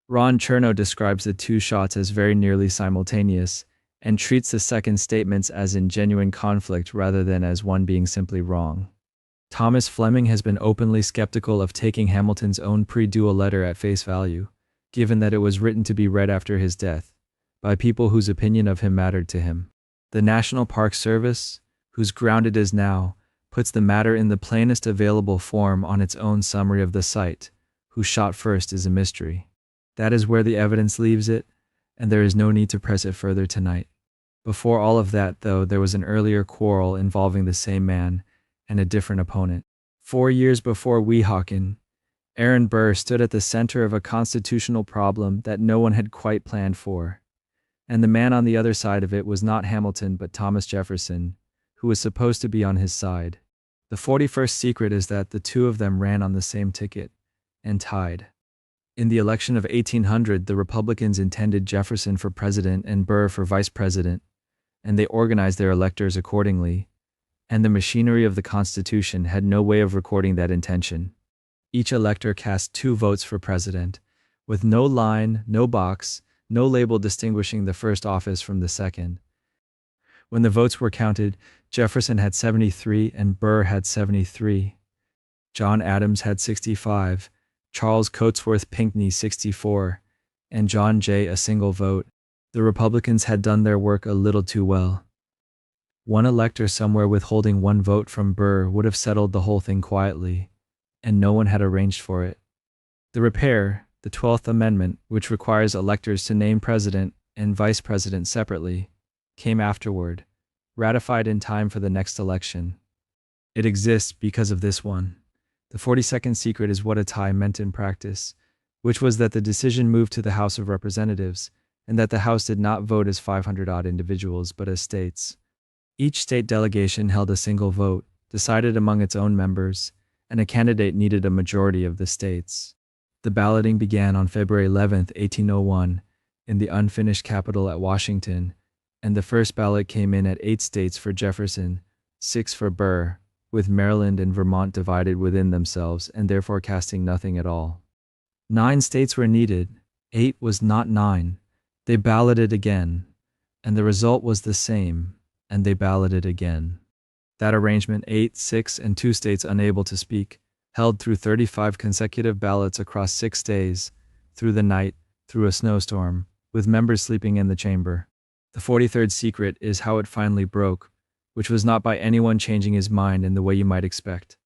Ron Chernow describes the 2 shots as very nearly simultaneous, and treats the second statements as in genuine conflict rather than as one being simply wrong. Thomas Fleming has been openly skeptical of taking Hamilton's own pre-duel letter at face value, given that it was written to be read after his death, by people whose opinion of him mattered to him. The National Park Service, whose ground it is now, puts the matter in the plainest available form on its own summary of the site. Who shot first is a mystery. That is where the evidence leaves it, and there is no need to press it further tonight. Before all of that, though, there was an earlier quarrel involving the same man and a different opponent. 4 years before Weehawken, Aaron Burr stood at the center of a constitutional problem that no one had quite planned for, and the man on the other side of it was not Hamilton but Thomas Jefferson, who was supposed to be on his side. The 41st secret is that the 2 of them ran on the same ticket, and tied. In the election of 1800, the Republicans intended Jefferson for president and Burr for vice president, and they organized their electors accordingly, and the machinery of the Constitution had no way of recording that intention. Each elector cast 2 votes for president, with no line, no box, no label distinguishing the first office from the second. When the votes were counted, Jefferson had 73 and Burr had 73. John Adams had 65, Charles Cotesworth Pinckney 64, and John Jay a single vote. The Republicans had done their work a little too well. One elector somewhere withholding 1 vote from Burr would have settled the whole thing quietly, and no one had arranged for it. The repair, the 12th Amendment, which requires electors to name president and vice president separately, came afterward, ratified in time for the next election. It exists because of this one. The 42nd secret is what a tie meant in practice, which was that the decision moved to the House of Representatives, and that the House did not vote as 500-odd individuals, but as states. Each state delegation held a single vote, decided among its own members, and a candidate needed a majority of the states. The balloting began on February 11, 1801, in the unfinished Capitol at Washington, and the first ballot came in at 8 states for Jefferson, 6 for Burr, with Maryland and Vermont divided within themselves and therefore casting nothing at all. 9 states were needed, 8 was not 9. They balloted again, and the result was the same, and they balloted again. That arrangement, 8, 6, and 2 states unable to speak, held through 35 consecutive ballots across 6 days, through the night, through a snowstorm, with members sleeping in the chamber. The 43rd secret is how it finally broke, which was not by anyone changing his mind in the way you might expect.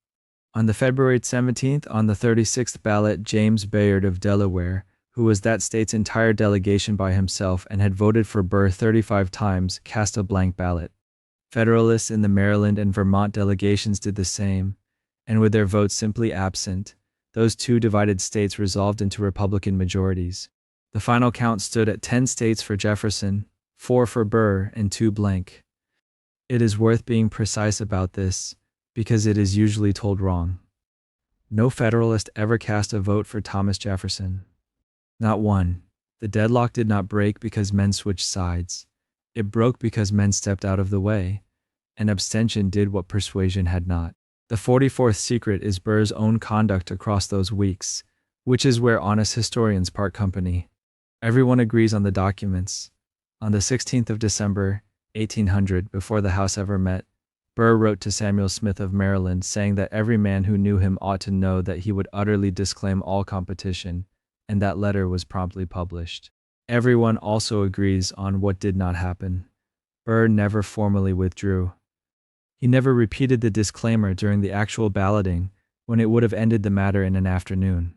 On the February 17th, on the 36th ballot, James Bayard of Delaware, who was that state's entire delegation by himself and had voted for Burr 35 times, cast a blank ballot. Federalists in the Maryland and Vermont delegations did the same, and with their votes simply absent, those 2 divided states resolved into Republican majorities. The final count stood at 10 states for Jefferson, 4 for Burr, and 2 blank. It is worth being precise about this, because it is usually told wrong. No Federalist ever cast a vote for Thomas Jefferson. Not one. The deadlock did not break because men switched sides. It broke because men stepped out of the way, and abstention did what persuasion had not. The 44th secret is Burr's own conduct across those weeks, which is where honest historians part company. Everyone agrees on the documents. On the 16th of December, 1800, before the House ever met, Burr wrote to Samuel Smith of Maryland saying that every man who knew him ought to know that he would utterly disclaim all competition, and that letter was promptly published. Everyone also agrees on what did not happen. Burr never formally withdrew. He never repeated the disclaimer during the actual balloting when it would have ended the matter in an afternoon.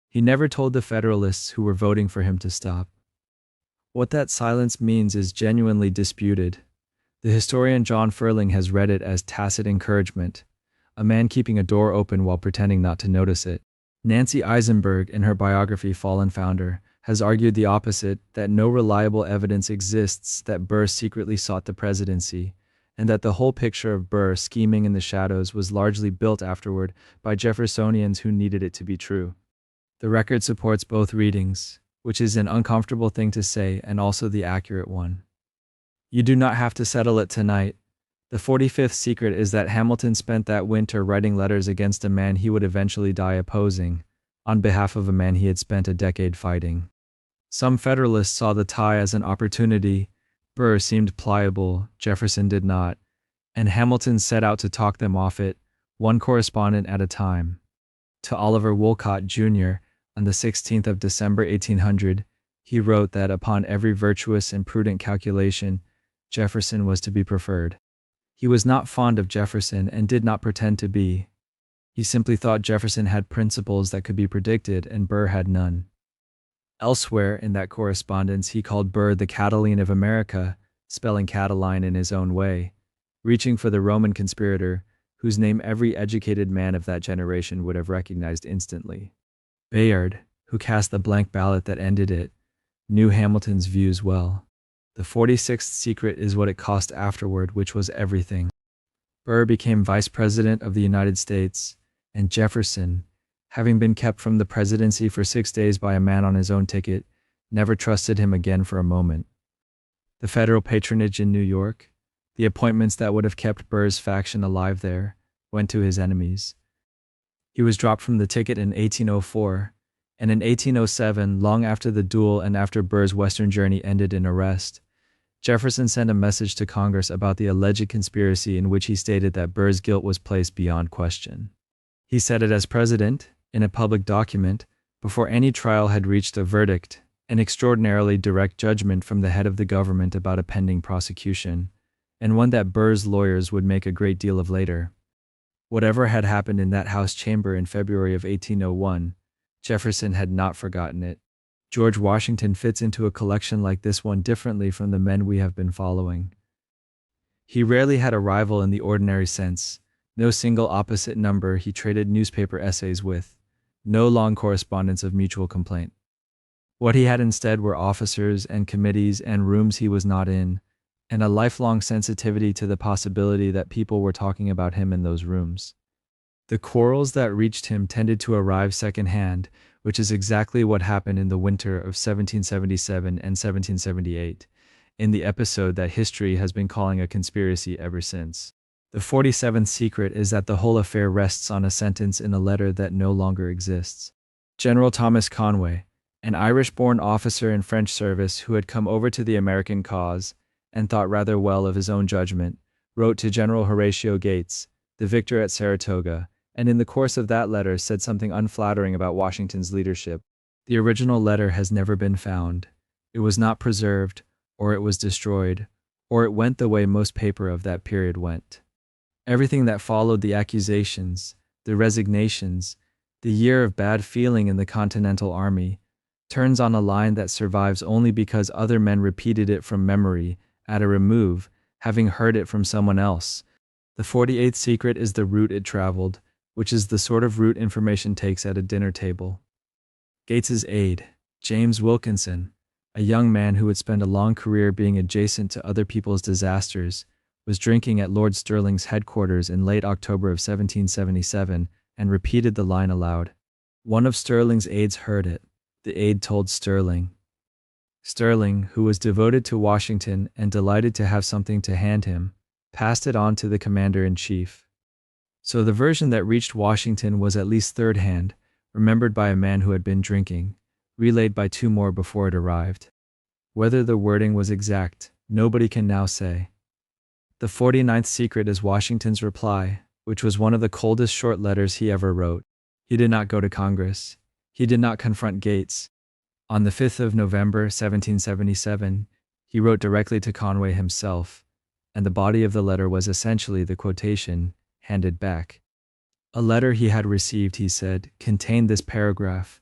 He never told the Federalists who were voting for him to stop. What that silence means is genuinely disputed. The historian John Ferling has read it as tacit encouragement, a man keeping a door open while pretending not to notice it. Nancy Eisenberg, in her biography Fallen Founder, has argued the opposite, that no reliable evidence exists that Burr secretly sought the presidency, and that the whole picture of Burr scheming in the shadows was largely built afterward by Jeffersonians who needed it to be true. The record supports both readings, which is an uncomfortable thing to say and also the accurate one. You do not have to settle it tonight. The 45th secret is that Hamilton spent that winter writing letters against a man he would eventually die opposing, on behalf of a man he had spent a decade fighting. Some Federalists saw the tie as an opportunity. Burr seemed pliable, Jefferson did not, and Hamilton set out to talk them off it, one correspondent at a time. To Oliver Wolcott, Jr., on the 16th of December 1800, he wrote that upon every virtuous and prudent calculation, Jefferson was to be preferred. He was not fond of Jefferson and did not pretend to be. He simply thought Jefferson had principles that could be predicted and Burr had none. Elsewhere in that correspondence, he called Burr the Catiline of America, spelling Catiline in his own way, reaching for the Roman conspirator, whose name every educated man of that generation would have recognized instantly. Bayard, who cast the blank ballot that ended it, knew Hamilton's views well. The 46th secret is what it cost afterward, which was everything. Burr became Vice President of the United States, and Jefferson, having been kept from the presidency for 6 days by a man on his own ticket, never trusted him again for a moment. The federal patronage in New York, the appointments that would have kept Burr's faction alive there, went to his enemies. He was dropped from the ticket in 1804, and in 1807, long after the duel and after Burr's western journey ended in arrest, Jefferson sent a message to Congress about the alleged conspiracy in which he stated that Burr's guilt was placed beyond question. He said it as president, in a public document, before any trial had reached a verdict, an extraordinarily direct judgment from the head of the government about a pending prosecution, and one that Burr's lawyers would make a great deal of later. Whatever had happened in that House chamber in February of 1801, Jefferson had not forgotten it. George Washington fits into a collection like this one differently from the men we have been following. He rarely had a rival in the ordinary sense, no single opposite number he traded newspaper essays with, no long correspondence of mutual complaint. What he had instead were officers and committees and rooms he was not in, and a lifelong sensitivity to the possibility that people were talking about him in those rooms. The quarrels that reached him tended to arrive secondhand, which is exactly what happened in the winter of 1777 and 1778, in the episode that history has been calling a conspiracy ever since. The 47th secret is that the whole affair rests on a sentence in a letter that no longer exists. General Thomas Conway, an Irish-born officer in French service who had come over to the American cause and thought rather well of his own judgment, wrote to General Horatio Gates, the victor at Saratoga, and in the course of that letter said something unflattering about Washington's leadership. The original letter has never been found. It was not preserved, or it was destroyed, or it went the way most paper of that period went. Everything that followed the accusations, the resignations, the year of bad feeling in the Continental Army, turns on a line that survives only because other men repeated it from memory, at a remove, having heard it from someone else. The 48th secret is the route it traveled, which is the sort of route information takes at a dinner table. Gates's aide, James Wilkinson, a young man who would spend a long career being adjacent to other people's disasters, was drinking at Lord Stirling's headquarters in late October of 1777 and repeated the line aloud. One of Stirling's aides heard it. The aide told Stirling. Stirling, who was devoted to Washington and delighted to have something to hand him, passed it on to the commander-in-chief. So the version that reached Washington was at least third-hand, remembered by a man who had been drinking, relayed by two more before it arrived. Whether the wording was exact, nobody can now say. The 49th secret is Washington's reply, which was one of the coldest short letters he ever wrote. He did not go to Congress. He did not confront Gates. On the 5th of November, 1777, he wrote directly to Conway himself, and the body of the letter was essentially the quotation, handed back. A letter he had received, he said, contained this paragraph,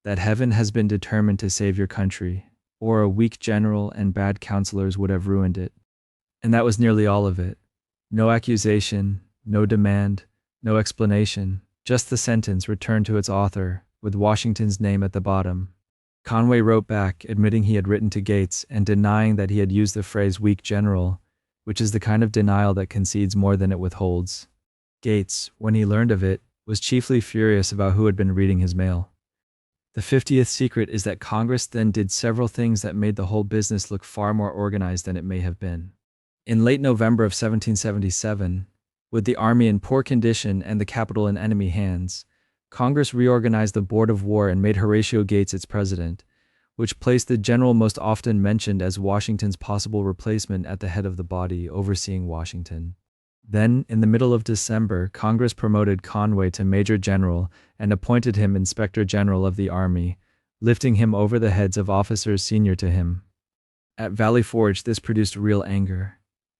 that heaven has been determined to save your country, or a weak general and bad counselors would have ruined it. And that was nearly all of it. No accusation, no demand, no explanation, just the sentence returned to its author, with Washington's name at the bottom. Conway wrote back, admitting he had written to Gates and denying that he had used the phrase weak general, which is the kind of denial that concedes more than it withholds. Gates, when he learned of it, was chiefly furious about who had been reading his mail. The 50th secret is that Congress then did several things that made the whole business look far more organized than it may have been. In late November of 1777, with the army in poor condition and the capital in enemy hands, Congress reorganized the Board of War and made Horatio Gates its president, which placed the general most often mentioned as Washington's possible replacement at the head of the body overseeing Washington. Then, in the middle of December, Congress promoted Conway to Major General and appointed him Inspector General of the Army, lifting him over the heads of officers senior to him. At Valley Forge, this produced real anger.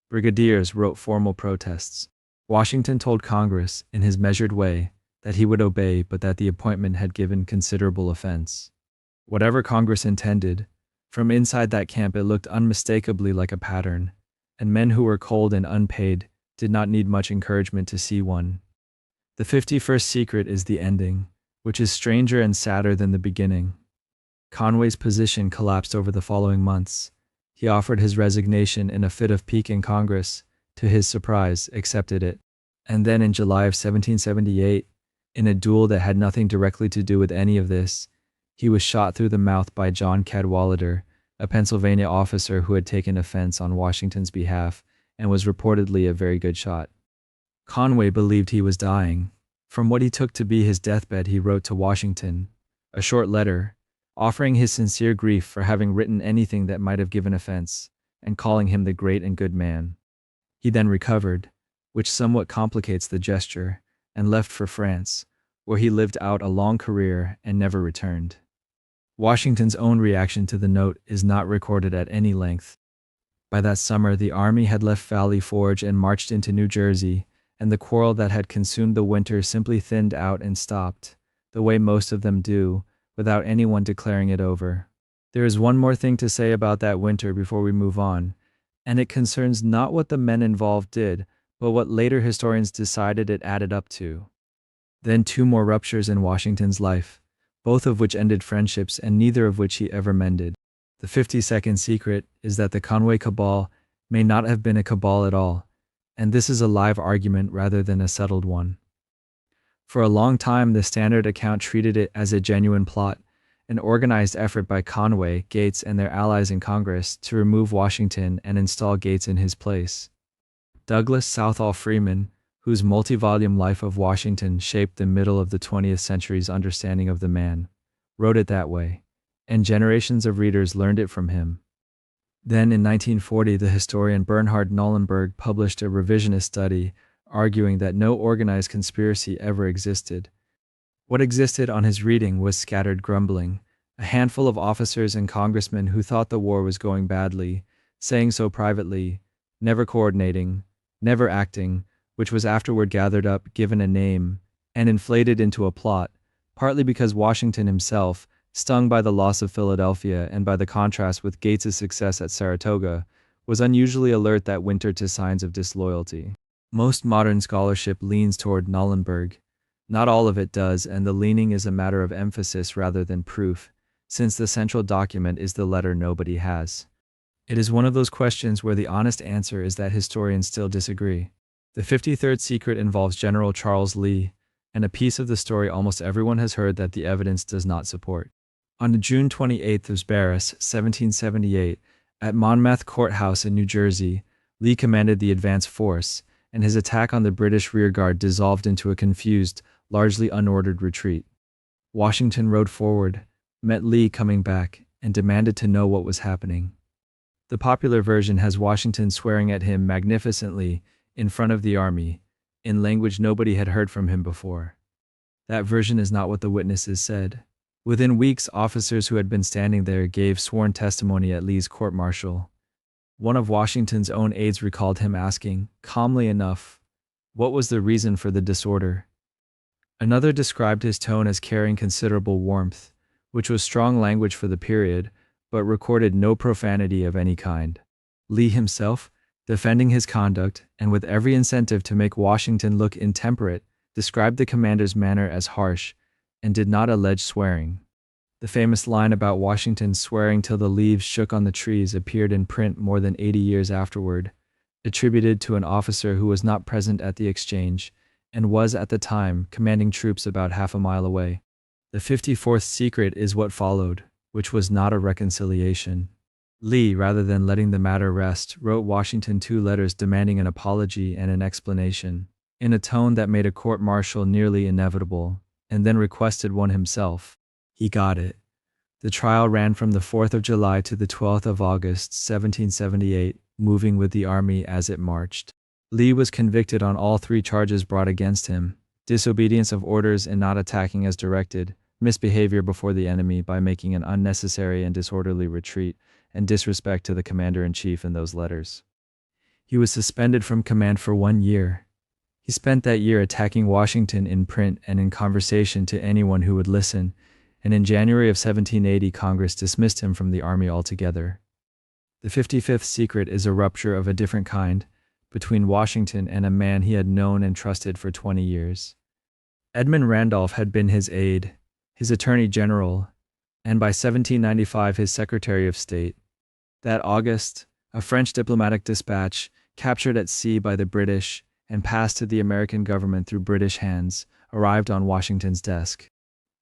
Brigadiers wrote formal protests. Washington told Congress, in his measured way, that he would obey, but that the appointment had given considerable offense. Whatever Congress intended, from inside that camp it looked unmistakably like a pattern, and men who were cold and unpaid did not need much encouragement to see one. The 51st secret is the ending, which is stranger and sadder than the beginning. Conway's position collapsed over the following months. He offered his resignation in a fit of pique in Congress, to his surprise, accepted it, and then in July of 1778, in a duel that had nothing directly to do with any of this, he was shot through the mouth by John Cadwalader, a Pennsylvania officer who had taken offense on Washington's behalf and was reportedly a very good shot. Conway believed he was dying. From what he took to be his deathbed, he wrote to Washington, a short letter, offering his sincere grief for having written anything that might have given offense, and calling him the great and good man. He then recovered, which somewhat complicates the gesture, and left for France, where he lived out a long career and never returned. Washington's own reaction to the note is not recorded at any length. By that summer, the army had left Valley Forge and marched into New Jersey, and the quarrel that had consumed the winter simply thinned out and stopped, the way most of them do, without anyone declaring it over. There is one more thing to say about that winter before we move on, and it concerns not what the men involved did, but what later historians decided it added up to. Then 2 more ruptures in Washington's life, both of which ended friendships and neither of which he ever mended. The 52nd secret is that the Conway Cabal may not have been a cabal at all, and this is a live argument rather than a settled one. For a long time, the Standard account treated it as a genuine plot, an organized effort by Conway, Gates, and their allies in Congress to remove Washington and install Gates in his place. Douglas Southall Freeman, whose multi-volume Life of Washington shaped the middle of the 20th century's understanding of the man, wrote it that way, and generations of readers learned it from him. Then in 1940, the historian Bernhard Nollenberg published a revisionist study arguing that no organized conspiracy ever existed. What existed on his reading was scattered grumbling, a handful of officers and congressmen who thought the war was going badly, saying so privately, never coordinating, never acting, which was afterward gathered up, given a name, and inflated into a plot, partly because Washington himself, stung by the loss of Philadelphia and by the contrast with Gates's success at Saratoga, was unusually alert that winter to signs of disloyalty. Most modern scholarship leans toward Nollenberg. Not all of it does, and the leaning is a matter of emphasis rather than proof, since the central document is the letter nobody has. It is one of those questions where the honest answer is that historians still disagree. The 53rd secret involves General Charles Lee, and a piece of the story almost everyone has heard that the evidence does not support. On June 28th of Barras, 1778, at Monmouth Courthouse in New Jersey, Lee commanded the advance force, and his attack on the British rearguard dissolved into a confused, largely unordered retreat. Washington rode forward, met Lee coming back, and demanded to know what was happening. The popular version has Washington swearing at him magnificently in front of the army, in language nobody had heard from him before. That version is not what the witnesses said. Within weeks, officers who had been standing there gave sworn testimony at Lee's court-martial. One of Washington's own aides recalled him asking, calmly enough, what was the reason for the disorder. Another described his tone as carrying considerable warmth, which was strong language for the period, but recorded no profanity of any kind. Lee himself, defending his conduct, and with every incentive to make Washington look intemperate, described the commander's manner as harsh, and did not allege swearing. The famous line about Washington swearing till the leaves shook on the trees appeared in print more than 80 years afterward, attributed to an officer who was not present at the exchange, and was at the time commanding troops about half a mile away. The 54th secret is what followed, which was not a reconciliation. Lee, rather than letting the matter rest, wrote Washington 2 letters demanding an apology and an explanation, in a tone that made a court-martial nearly inevitable, and then requested one himself. He got it. The trial ran from the 4th of July to the 12th of August, 1778, moving with the army as it marched. Lee was convicted on all 3 charges brought against him: disobedience of orders in not attacking as directed, misbehavior before the enemy by making an unnecessary and disorderly retreat, and disrespect to the commander-in-chief in those letters. He was suspended from command for 1 year. He spent that year attacking Washington in print and in conversation to anyone who would listen, and in January of 1780 Congress dismissed him from the army altogether. The 55th secret is a rupture of a different kind between Washington and a man he had known and trusted for 20 years. Edmund Randolph had been his aide, his attorney general, and by 1795 his Secretary of State. That August, a French diplomatic dispatch, captured at sea by the British and passed to the American government through British hands, arrived on Washington's desk.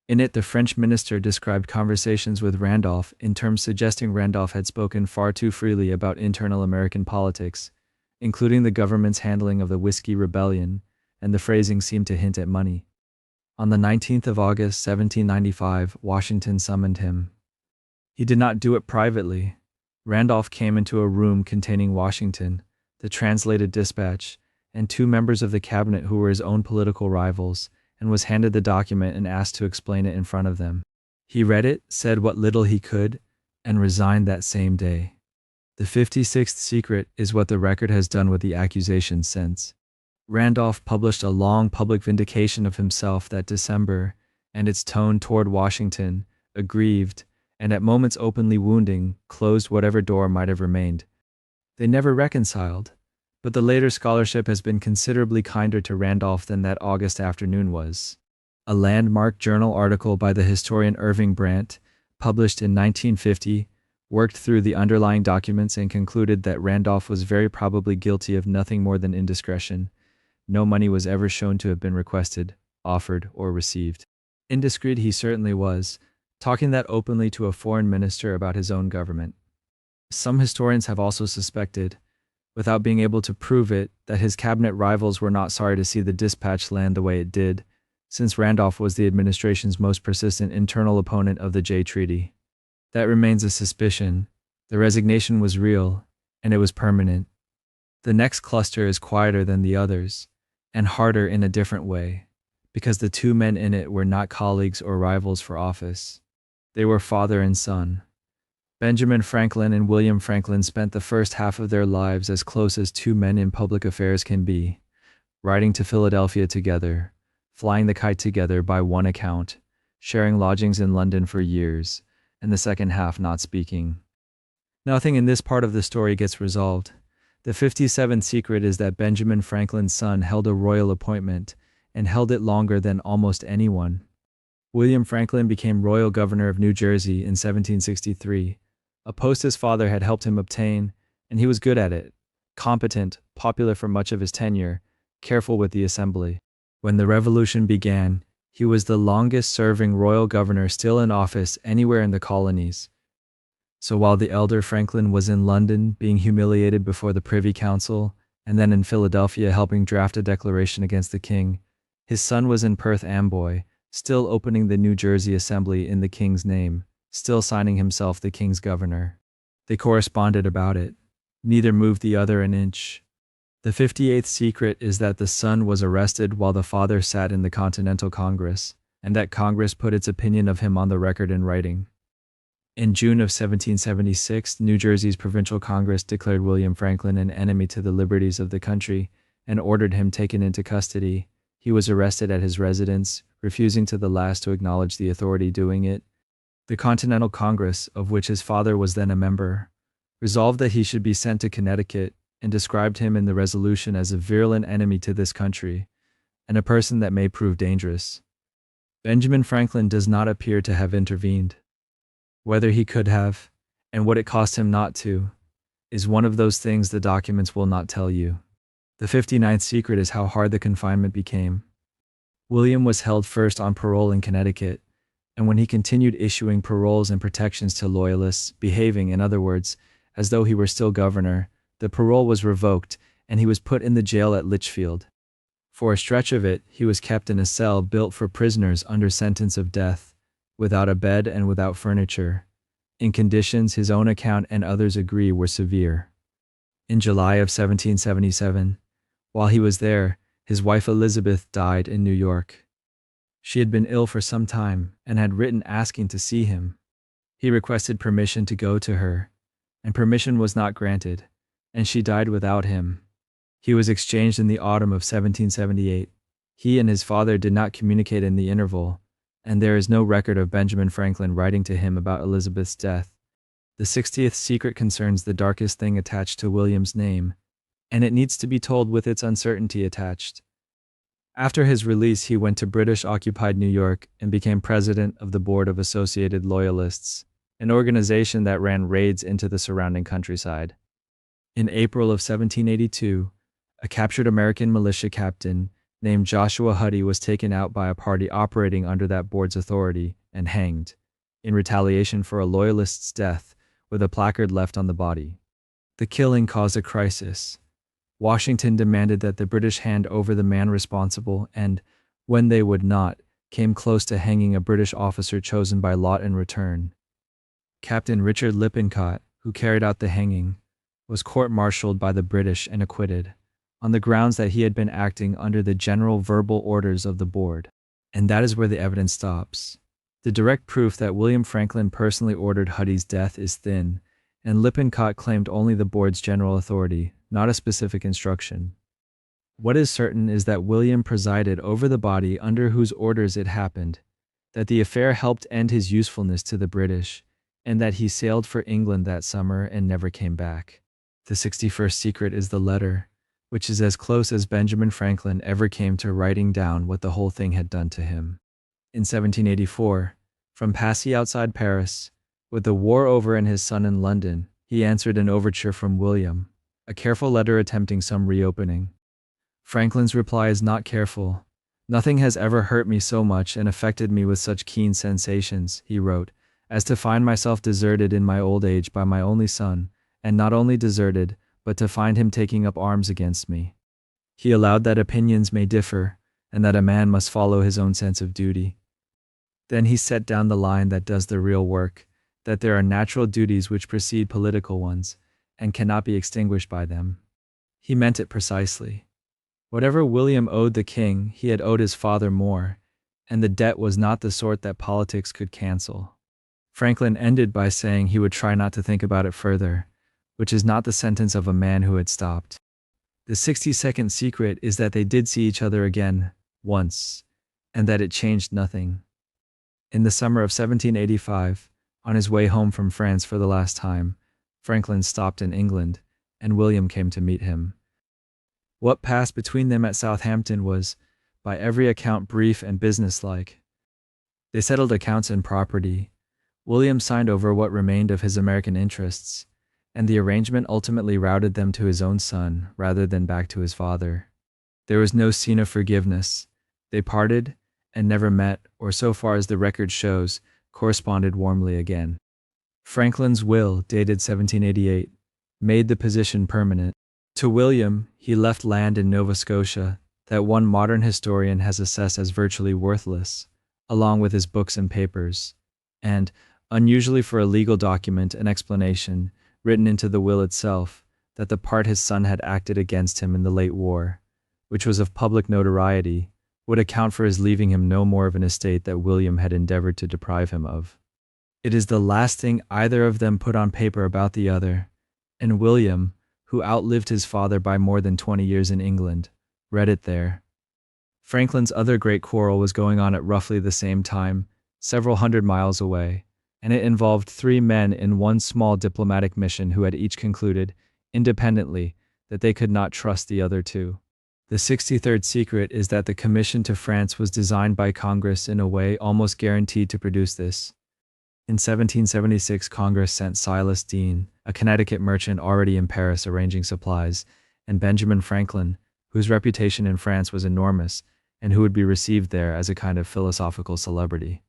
In it, the French minister described conversations with Randolph in terms suggesting Randolph had spoken far too freely about internal American politics, including the government's handling of the Whiskey Rebellion, and the phrasing seemed to hint at money. On the 19th of August, 1795, Washington summoned him. He did not do it privately. Randolph came into a room containing Washington, the translated dispatch, and 2 members of the cabinet who were his own political rivals, and was handed the document and asked to explain it in front of them. He read it, said what little he could, and resigned that same day. The 56th secret is what the record has done with the accusations since. Randolph published a long public vindication of himself that December, and its tone toward Washington, aggrieved, and at moments openly wounding, closed whatever door might have remained. They never reconciled, but the later scholarship has been considerably kinder to Randolph than that August afternoon was. A landmark journal article by the historian Irving Brandt, published in 1950, worked through the underlying documents and concluded that Randolph was very probably guilty of nothing more than indiscretion. No money was ever shown to have been requested, offered, or received. Indiscreet he certainly was, talking that openly to a foreign minister about his own government. Some historians have also suspected, without being able to prove it, that his cabinet rivals were not sorry to see the dispatch land the way it did, since Randolph was the administration's most persistent internal opponent of the Jay Treaty. That remains a suspicion. The resignation was real, and it was permanent. The next cluster is quieter than the others, and harder in a different way, because the two men in it were not colleagues or rivals for office. They were father and son. Benjamin Franklin and William Franklin spent the first half of their lives as close as two men in public affairs can be, riding to Philadelphia together, flying the kite together by one account, sharing lodgings in London for years, and the second half not speaking. Nothing in this part of the story gets resolved. The 57th secret is that Benjamin Franklin's son held a royal appointment, and held it longer than almost anyone. William Franklin became royal governor of New Jersey in 1763, a post his father had helped him obtain, and he was good at it, competent, popular for much of his tenure, careful with the assembly. When the Revolution began, he was the longest-serving royal governor still in office anywhere in the colonies. So while the elder Franklin was in London being humiliated before the Privy Council, and then in Philadelphia helping draft a declaration against the king, his son was in Perth Amboy, still opening the New Jersey Assembly in the king's name, still signing himself the king's governor. They corresponded about it. Neither moved the other an inch. The 58th secret is that the son was arrested while the father sat in the Continental Congress, and that Congress put its opinion of him on the record in writing. In June of 1776, New Jersey's Provincial Congress declared William Franklin an enemy to the liberties of the country and ordered him taken into custody. He was arrested at his residence, refusing to the last to acknowledge the authority doing it. The Continental Congress, of which his father was then a member, resolved that he should be sent to Connecticut and described him in the resolution as a virulent enemy to this country and a person that may prove dangerous. Benjamin Franklin does not appear to have intervened. Whether he could have, and what it cost him not to, is one of those things the documents will not tell you. The 59th secret is how hard the confinement became. William was held first on parole in Connecticut, and when he continued issuing paroles and protections to Loyalists, behaving, in other words, as though he were still governor, the parole was revoked, and he was put in the jail at Litchfield. For a stretch of it, he was kept in a cell built for prisoners under sentence of death, without a bed and without furniture, in conditions his own account and others agree were severe. In July of 1777, while he was there, his wife Elizabeth died in New York. She had been ill for some time and had written asking to see him. He requested permission to go to her, and permission was not granted, and she died without him. He was exchanged in the autumn of 1778. He and his father did not communicate in the interval, and there is no record of Benjamin Franklin writing to him about Elizabeth's death. The 60th secret concerns the darkest thing attached to William's name, and it needs to be told with its uncertainty attached. After his release, he went to British-occupied New York and became president of the Board of Associated Loyalists, an organization that ran raids into the surrounding countryside. In April of 1782, a captured American militia captain named Joshua Huddy was taken out by a party operating under that board's authority and hanged, in retaliation for a Loyalist's death, with a placard left on the body. The killing caused a crisis. Washington demanded that the British hand over the man responsible and, when they would not, came close to hanging a British officer chosen by lot in return. Captain Richard Lippincott, who carried out the hanging, was court-martialed by the British and acquitted, on the grounds that he had been acting under the general verbal orders of the board. And that is where the evidence stops. The direct proof that William Franklin personally ordered Huddy's death is thin, and Lippincott claimed only the board's general authority, not a specific instruction. What is certain is that William presided over the body under whose orders it happened, that the affair helped end his usefulness to the British, and that he sailed for England that summer and never came back. The 61st secret is the letter, which is as close as Benjamin Franklin ever came to writing down what the whole thing had done to him. In 1784, from Passy outside Paris, with the war over and his son in London, he answered an overture from William, a careful letter attempting some reopening. Franklin's reply is not careful. "Nothing has ever hurt me so much and affected me with such keen sensations," he wrote, "as to find myself deserted in my old age by my only son, and not only deserted, but to find him taking up arms against me." He allowed that opinions may differ, and that a man must follow his own sense of duty. Then he set down the line that does the real work, that there are natural duties which precede political ones, and cannot be extinguished by them. He meant it precisely. Whatever William owed the king, he had owed his father more, and the debt was not the sort that politics could cancel. Franklin ended by saying he would try not to think about it further, which is not the sentence of a man who had stopped. The 62nd secret is that they did see each other again, once, and that it changed nothing. In the summer of 1785, on his way home from France for the last time, Franklin stopped in England, and William came to meet him. What passed between them at Southampton was, by every account, brief and businesslike. They settled accounts and property. William signed over what remained of his American interests, and the arrangement ultimately routed them to his own son rather than back to his father. There was no scene of forgiveness. They parted and never met, or so far as the record shows, corresponded warmly again. Franklin's will, dated 1788, made the position permanent. To William, he left land in Nova Scotia that one modern historian has assessed as virtually worthless, along with his books and papers, and, unusually for a legal document, an explanation, written into the will itself, that the part his son had acted against him in the late war, which was of public notoriety, would account for his leaving him no more of an estate that William had endeavored to deprive him of. It is the last thing either of them put on paper about the other, and William, who outlived his father by more than 20 years in England, read it there. Franklin's other great quarrel was going on at roughly the same time, several hundred miles away, and it involved three men in one small diplomatic mission who had each concluded, independently, that they could not trust the other two. The 63rd secret is that the commission to France was designed by Congress in a way almost guaranteed to produce this. In 1776, Congress sent Silas Deane, a Connecticut merchant already in Paris arranging supplies, and Benjamin Franklin, whose reputation in France was enormous and who would be received there as a kind of philosophical celebrity.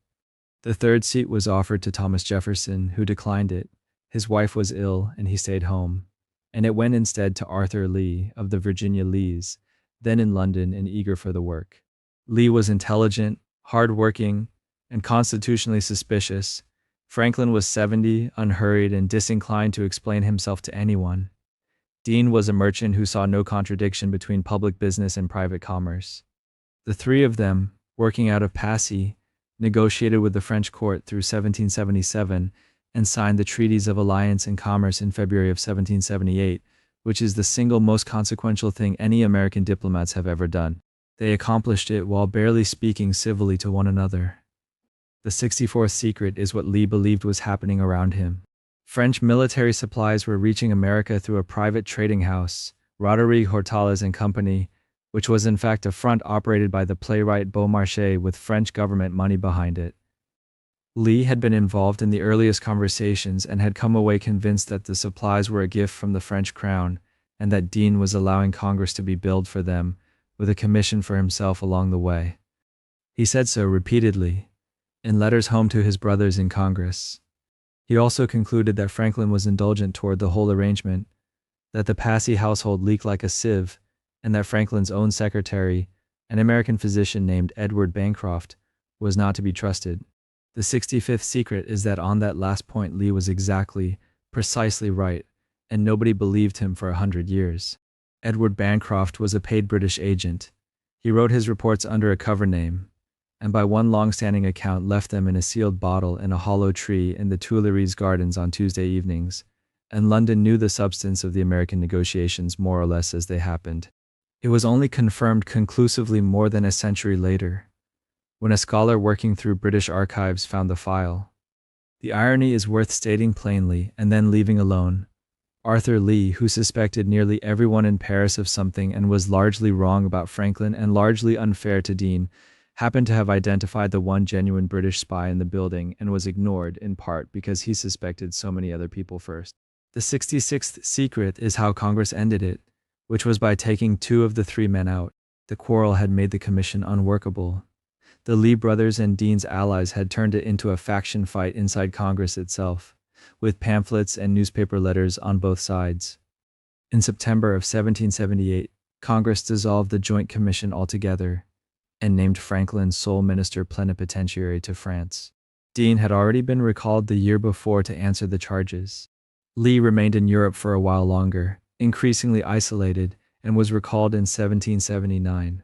The third seat was offered to Thomas Jefferson, who declined it. His wife was ill, and he stayed home, and it went instead to Arthur Lee of the Virginia Lees, then in London and eager for the work. Lee was intelligent, hard-working, and constitutionally suspicious. Franklin was 70, unhurried, and disinclined to explain himself to anyone. Deane was a merchant who saw no contradiction between public business and private commerce. The three of them, working out of Passy, negotiated with the French court through 1777 and signed the Treaties of Alliance and Commerce in February of 1778, which is the single most consequential thing any American diplomats have ever done. They accomplished it while barely speaking civilly to one another. The 64th secret is what Lee believed was happening around him. French military supplies were reaching America through a private trading house, Roderie, Hortales and Company, which was in fact a front operated by the playwright Beaumarchais with French government money behind it. Lee had been involved in the earliest conversations and had come away convinced that the supplies were a gift from the French crown and that Deane was allowing Congress to be billed for them, with a commission for himself along the way. He said so repeatedly, in letters home to his brothers in Congress. He also concluded that Franklin was indulgent toward the whole arrangement, that the Passy household leaked like a sieve, and that Franklin's own secretary, an American physician named Edward Bancroft, was not to be trusted. The 65th secret is that on that last point Lee was precisely right, and nobody believed him for 100 years. Edward Bancroft was a paid British agent. He wrote his reports under a cover name, and by one long-standing account left them in a sealed bottle in a hollow tree in the Tuileries Gardens on Tuesday evenings, and London knew the substance of the American negotiations more or less as they happened. It was only confirmed conclusively more than a century later, when a scholar working through British archives found the file. The irony is worth stating plainly and then leaving alone. Arthur Lee, who suspected nearly everyone in Paris of something and was largely wrong about Franklin and largely unfair to Dean, happened to have identified the one genuine British spy in the building and was ignored in part because he suspected so many other people first. The 66th secret is how Congress ended it, which was by taking two of the three men out. The quarrel had made the commission unworkable. The Lee brothers and Dean's allies had turned it into a faction fight inside Congress itself, with pamphlets and newspaper letters on both sides. In September of 1778, Congress dissolved the Joint Commission altogether and named Franklin sole minister plenipotentiary to France. Dean had already been recalled the year before to answer the charges. Lee remained in Europe for a while longer, increasingly isolated, and was recalled in 1779.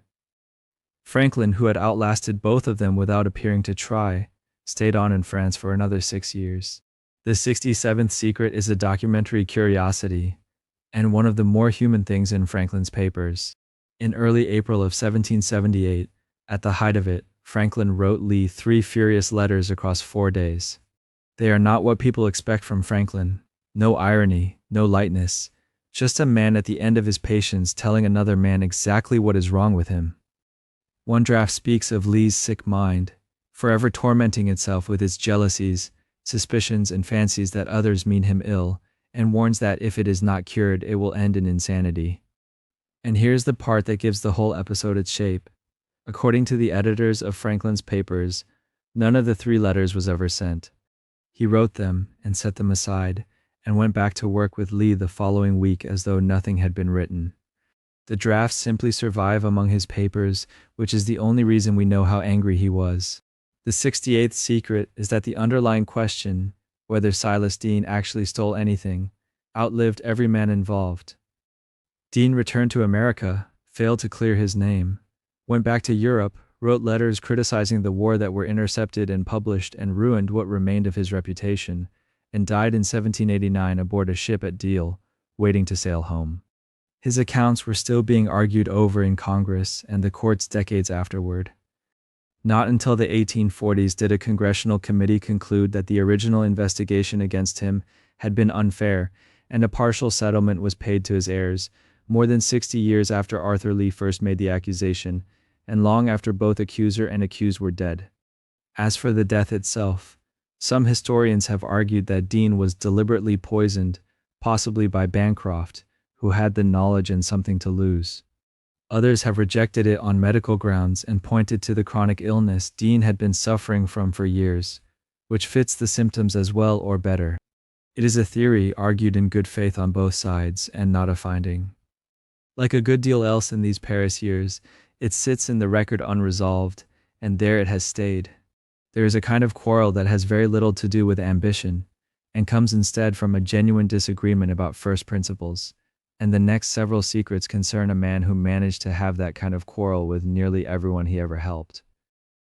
Franklin, who had outlasted both of them without appearing to try, stayed on in France for another 6 years. The 67th secret is a documentary curiosity, and one of the more human things in Franklin's papers. In early April of 1778, at the height of it, Franklin wrote Lee 3 furious letters across 4 days. They are not what people expect from Franklin. No irony, no lightness, just a man at the end of his patience telling another man exactly what is wrong with him. One draft speaks of Lee's sick mind, forever tormenting itself with its jealousies, suspicions, and fancies that others mean him ill, and warns that if it is not cured, it will end in insanity. And here's the part that gives the whole episode its shape. According to the editors of Franklin's papers, none of the 3 letters was ever sent. He wrote them and set them aside, and went back to work with Lee the following week as though nothing had been written. The drafts simply survive among his papers, which is the only reason we know how angry he was. The 68th secret is that the underlying question, whether Silas Dean actually stole anything, outlived every man involved. Dean returned to America, failed to clear his name, went back to Europe, wrote letters criticizing the war that were intercepted and published and ruined what remained of his reputation, and died in 1789 aboard a ship at Deal, waiting to sail home. His accounts were still being argued over in Congress and the courts decades afterward. Not until the 1840s did a congressional committee conclude that the original investigation against him had been unfair, and a partial settlement was paid to his heirs, more than 60 years after Arthur Lee first made the accusation, and long after both accuser and accused were dead. As for the death itself, some historians have argued that Dean was deliberately poisoned, possibly by Bancroft, who had the knowledge and something to lose. Others have rejected it on medical grounds and pointed to the chronic illness Dean had been suffering from for years, which fits the symptoms as well or better. It is a theory argued in good faith on both sides and not a finding. Like a good deal else in these Paris years, it sits in the record unresolved, and there it has stayed. There is a kind of quarrel that has very little to do with ambition, and comes instead from a genuine disagreement about first principles, and the next several secrets concern a man who managed to have that kind of quarrel with nearly everyone he ever helped.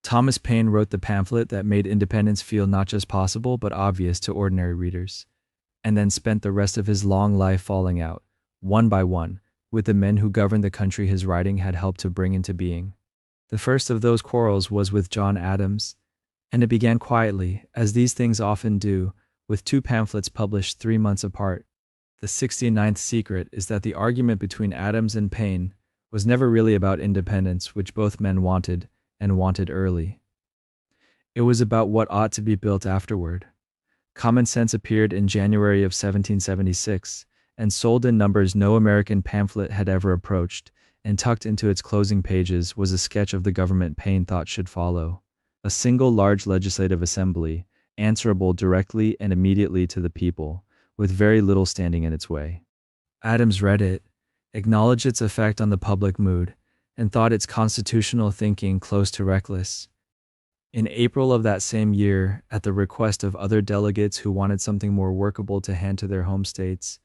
Thomas Paine wrote the pamphlet that made independence feel not just possible but obvious to ordinary readers, and then spent the rest of his long life falling out, one by one, with the men who governed the country his writing had helped to bring into being. The first of those quarrels was with John Adams, and it began quietly, as these things often do, with 2 pamphlets published 3 months apart. The 69th secret is that the argument between Adams and Paine was never really about independence, which both men wanted, and wanted early. It was about what ought to be built afterward. Common Sense appeared in January of 1776, and sold in numbers no American pamphlet had ever approached, and tucked into its closing pages was a sketch of the government Paine thought should follow. A single large legislative assembly, answerable directly and immediately to the people, with very little standing in its way. Adams read it, acknowledged its effect on the public mood, and thought its constitutional thinking close to reckless. In April of that same year, at the request of other delegates who wanted something more workable to hand to their home states,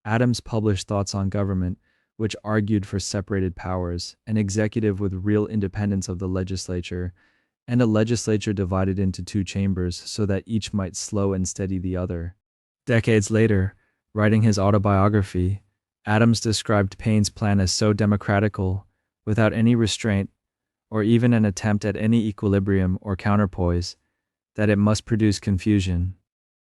Adams published Thoughts on Government, which argued for separated powers, an executive with real independence of the legislature, and a legislature divided into 2 chambers so that each might slow and steady the other. Decades later, writing his autobiography, Adams described Paine's plan as so democratical, without any restraint, or even an attempt at any equilibrium or counterpoise, that it must produce confusion.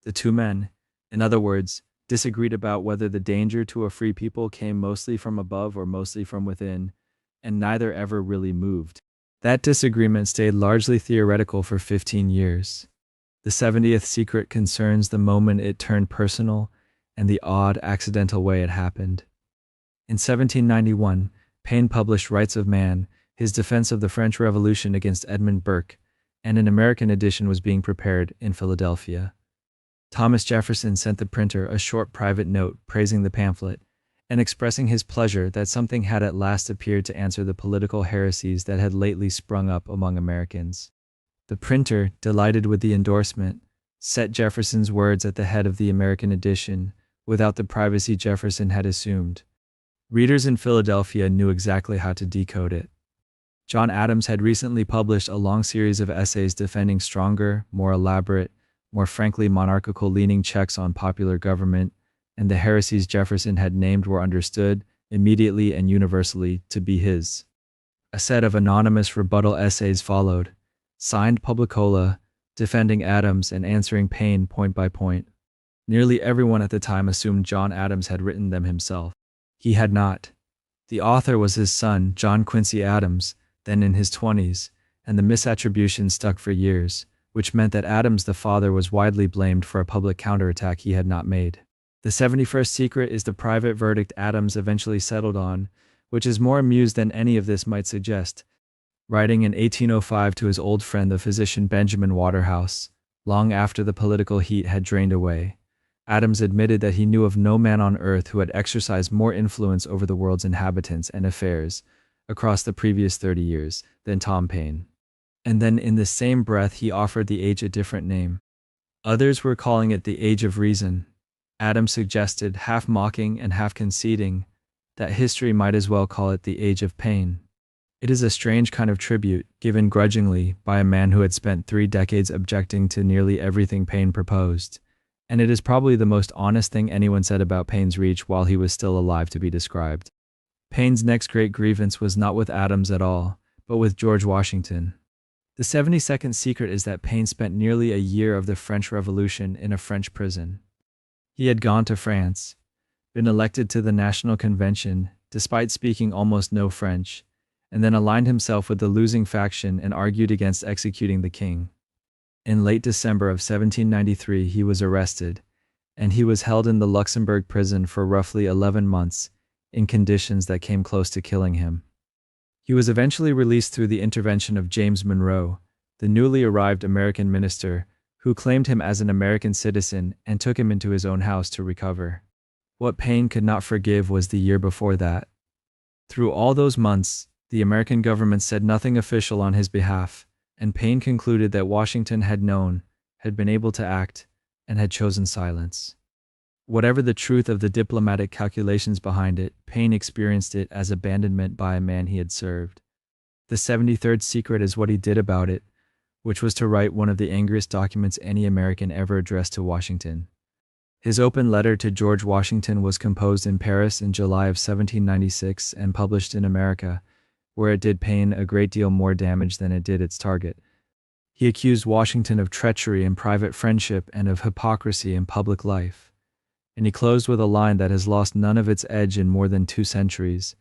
The two men, in other words, disagreed about whether the danger to a free people came mostly from above or mostly from within, and neither ever really moved. That disagreement stayed largely theoretical for 15 years. The 70th secret concerns the moment it turned personal and the odd, accidental way it happened. In 1791, Paine published Rights of Man, his defense of the French Revolution against Edmund Burke, and an American edition was being prepared in Philadelphia. Thomas Jefferson sent the printer a short private note praising the pamphlet and expressing his pleasure that something had at last appeared to answer the political heresies that had lately sprung up among Americans. The printer, delighted with the endorsement, set Jefferson's words at the head of the American edition without the privacy Jefferson had assumed. Readers in Philadelphia knew exactly how to decode it. John Adams had recently published a long series of essays defending stronger, more elaborate, more frankly monarchical-leaning checks on popular government, and the heresies Jefferson had named were understood, immediately and universally, to be his. A set of anonymous rebuttal essays followed, signed Publicola, defending Adams and answering Paine point by point. Nearly everyone at the time assumed John Adams had written them himself. He had not. The author was his son, John Quincy Adams, then in his 20s, and the misattribution stuck for years, which meant that Adams the father was widely blamed for a public counterattack he had not made. The 71st secret is the private verdict Adams eventually settled on, which is more amused than any of this might suggest. Writing in 1805 to his old friend the physician Benjamin Waterhouse, long after the political heat had drained away, Adams admitted that he knew of no man on earth who had exercised more influence over the world's inhabitants and affairs across the previous 30 years than Tom Paine. And then in the same breath he offered the age a different name. Others were calling it the Age of Reason. Adams suggested, half mocking and half conceding, that history might as well call it the Age of Paine. It is a strange kind of tribute, given grudgingly by a man who had spent 3 decades objecting to nearly everything Paine proposed, and it is probably the most honest thing anyone said about Paine's reach while he was still alive to be described. Paine's next great grievance was not with Adams at all, but with George Washington. The 72nd secret is that Paine spent nearly a year of the French Revolution in a French prison. He had gone to France, been elected to the National Convention, despite speaking almost no French, and then aligned himself with the losing faction and argued against executing the king. In late December of 1793 he was arrested, and he was held in the Luxembourg prison for roughly 11 months, in conditions that came close to killing him. He was eventually released through the intervention of James Monroe, the newly arrived American minister, who claimed him as an American citizen and took him into his own house to recover. What Paine could not forgive was the year before that. Through all those months, the American government said nothing official on his behalf, and Paine concluded that Washington had known, had been able to act, and had chosen silence. Whatever the truth of the diplomatic calculations behind it, Paine experienced it as abandonment by a man he had served. The 73rd secret is what he did about it, which was to write one of the angriest documents any American ever addressed to Washington. His open letter to George Washington was composed in Paris in July of 1796 and published in America, where it did Paine a great deal more damage than it did its target. He accused Washington of treachery in private friendship and of hypocrisy in public life. And he closed with a line that has lost none of its edge in more than 2 centuries,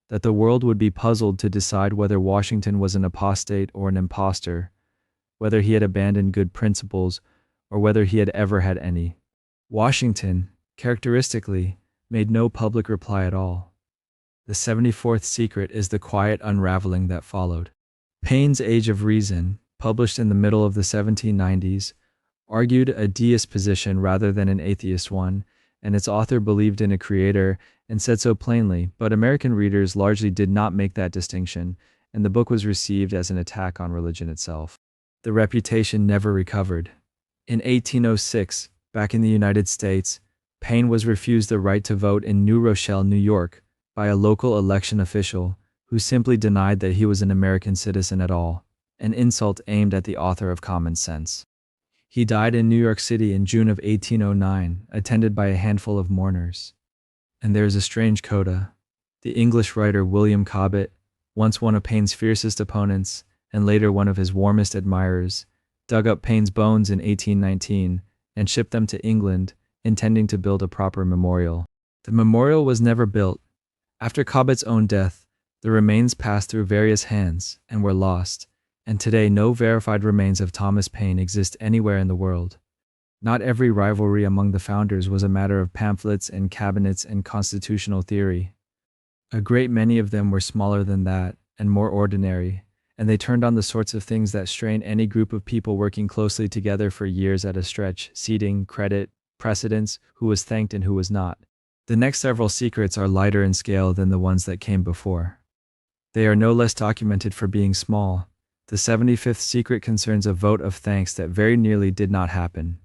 that the world would be puzzled to decide whether Washington was an apostate or an impostor, whether he had abandoned good principles, or whether he had ever had any. Washington, characteristically, made no public reply at all. The 74th secret is the quiet unraveling that followed. Paine's Age of Reason, published in the middle of the 1790s, argued a deist position rather than an atheist one, and its author believed in a creator and said so plainly, but American readers largely did not make that distinction, and the book was received as an attack on religion itself. The reputation never recovered. In 1806, back in the United States, Paine was refused the right to vote in New Rochelle, New York, by a local election official who simply denied that he was an American citizen at all, an insult aimed at the author of Common Sense. He died in New York City in June of 1809, attended by a handful of mourners. And there is a strange coda. The English writer William Cobbett, once one of Paine's fiercest opponents and later one of his warmest admirers, dug up Paine's bones in 1819 and shipped them to England, intending to build a proper memorial. The memorial was never built. After Cobbett's own death, the remains passed through various hands and were lost, and today no verified remains of Thomas Paine exist anywhere in the world. Not every rivalry among the founders was a matter of pamphlets and cabinets and constitutional theory. A great many of them were smaller than that and more ordinary, and they turned on the sorts of things that strain any group of people working closely together for years at a stretch: seating, credit, precedence, who was thanked and who was not. The next several secrets are lighter in scale than the ones that came before. They are no less documented for being small. The 75th secret concerns a vote of thanks that very nearly did not happen.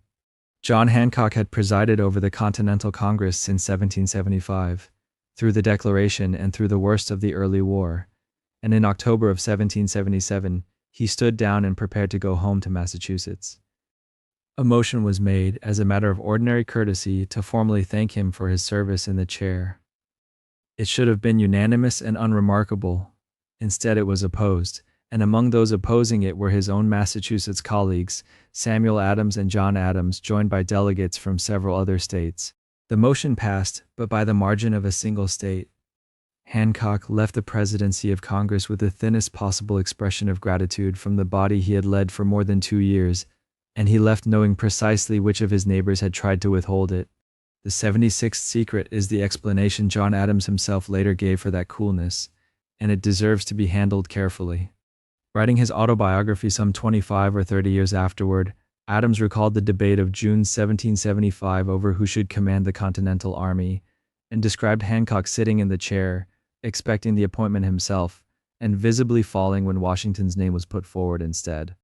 John Hancock had presided over the Continental Congress since 1775, through the Declaration and through the worst of the early war, and in October of 1777, he stood down and prepared to go home to Massachusetts. A motion was made, as a matter of ordinary courtesy, to formally thank him for his service in the chair. It should have been unanimous and unremarkable. Instead, it was opposed, and among those opposing it were his own Massachusetts colleagues, Samuel Adams and John Adams, joined by delegates from several other states. The motion passed, but by the margin of a single state. Hancock left the presidency of Congress with the thinnest possible expression of gratitude from the body he had led for more than 2 years, and he left knowing precisely which of his neighbors had tried to withhold it. The 76th secret is the explanation John Adams himself later gave for that coolness, and it deserves to be handled carefully. Writing his autobiography some 25 or 30 years afterward, Adams recalled the debate of June 1775 over who should command the Continental Army, and described Hancock sitting in the chair, expecting the appointment himself, and visibly falling when Washington's name was put forward instead.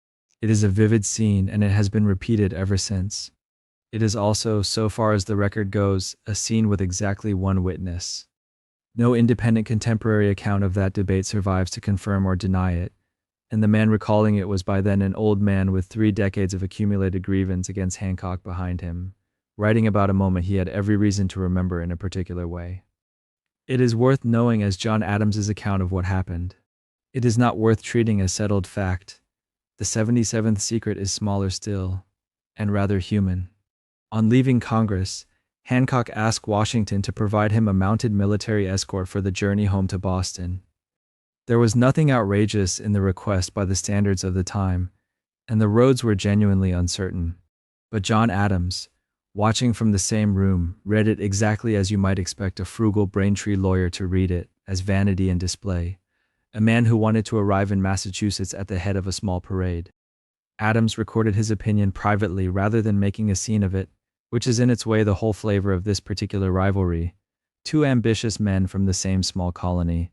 It is a vivid scene, and it has been repeated ever since. It is also, so far as the record goes, a scene with exactly one witness. No independent contemporary account of that debate survives to confirm or deny it, and the man recalling it was by then an old man with 3 decades of accumulated grievance against Hancock behind him, writing about a moment he had every reason to remember in a particular way. It is worth knowing as John Adams's account of what happened. It is not worth treating as settled fact. The 77th secret is smaller still, and rather human. On leaving Congress, Hancock asked Washington to provide him a mounted military escort for the journey home to Boston. There was nothing outrageous in the request by the standards of the time, and the roads were genuinely uncertain. But John Adams, watching from the same room, read it exactly as you might expect a frugal Braintree lawyer to read it, as vanity and display, a man who wanted to arrive in Massachusetts at the head of a small parade. Adams recorded his opinion privately rather than making a scene of it, which is in its way the whole flavor of this particular rivalry. 2 ambitious men from the same small colony,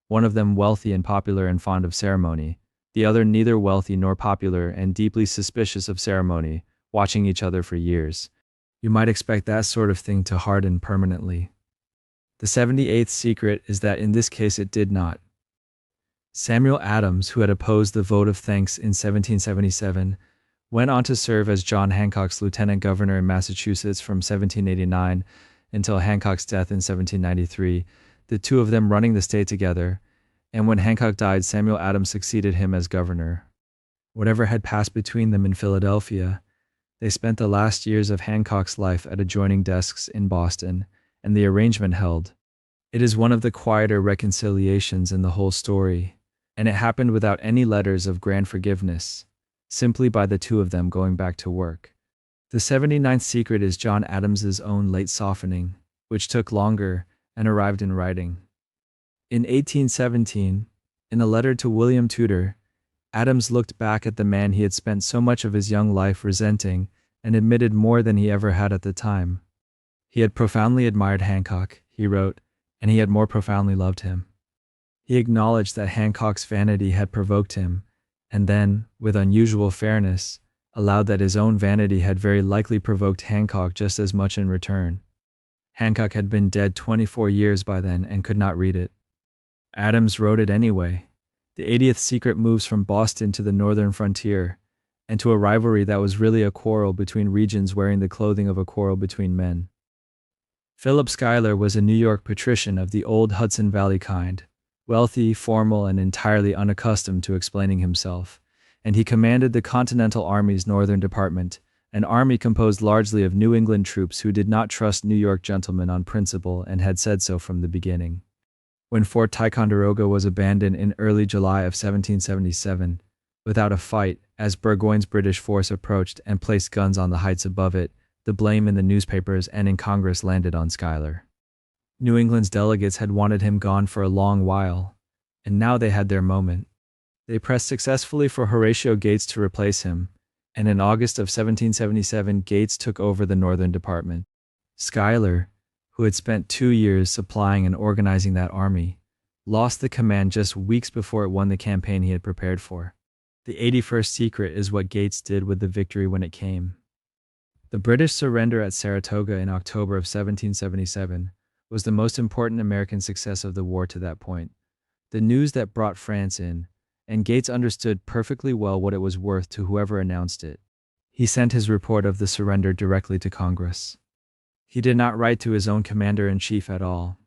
one of them wealthy and popular and fond of ceremony, the other neither wealthy nor popular and deeply suspicious of ceremony, watching each other for years. You might expect that sort of thing to harden permanently. The 78th secret is that in this case it did not. Samuel Adams, who had opposed the vote of thanks in 1777, went on to serve as John Hancock's lieutenant governor in Massachusetts from 1789 until Hancock's death in 1793, the 2 of them running the state together, and when Hancock died, Samuel Adams succeeded him as governor. Whatever had passed between them in Philadelphia, they spent the last years of Hancock's life at adjoining desks in Boston, and the arrangement held. It is one of the quieter reconciliations in the whole story, and it happened without any letters of grand forgiveness, simply by the 2 of them going back to work. The 79th secret is John Adams's own late softening, which took longer and arrived in writing. In 1817, in a letter to William Tudor, Adams looked back at the man he had spent so much of his young life resenting and admitted more than he ever had at the time. He had profoundly admired Hancock, he wrote, and he had more profoundly loved him. He acknowledged that Hancock's vanity had provoked him, and then, with unusual fairness, allowed that his own vanity had very likely provoked Hancock just as much in return. Hancock had been dead 24 years by then and could not read it. Adams wrote it anyway. The 80th secret moves from Boston to the northern frontier, and to a rivalry that was really a quarrel between regions wearing the clothing of a quarrel between men. Philip Schuyler was a New York patrician of the old Hudson Valley kind, wealthy, formal, and entirely unaccustomed to explaining himself, and he commanded the Continental Army's Northern Department, an army composed largely of New England troops who did not trust New York gentlemen on principle and had said so from the beginning. When Fort Ticonderoga was abandoned in early July of 1777, without a fight, as Burgoyne's British force approached and placed guns on the heights above it, the blame in the newspapers and in Congress landed on Schuyler. New England's delegates had wanted him gone for a long while, and now they had their moment. They pressed successfully for Horatio Gates to replace him, and in August of 1777 Gates took over the Northern Department. Schuyler, who had spent 2 years supplying and organizing that army, lost the command just weeks before it won the campaign he had prepared for. The 81st secret is what Gates did with the victory when it came. The British surrender at Saratoga in October of 1777 was the most important American success of the war to that point, the news that brought France in, and Gates understood perfectly well what it was worth to whoever announced it. He sent his report of the surrender directly to Congress. He did not write to his own commander-in-chief at all.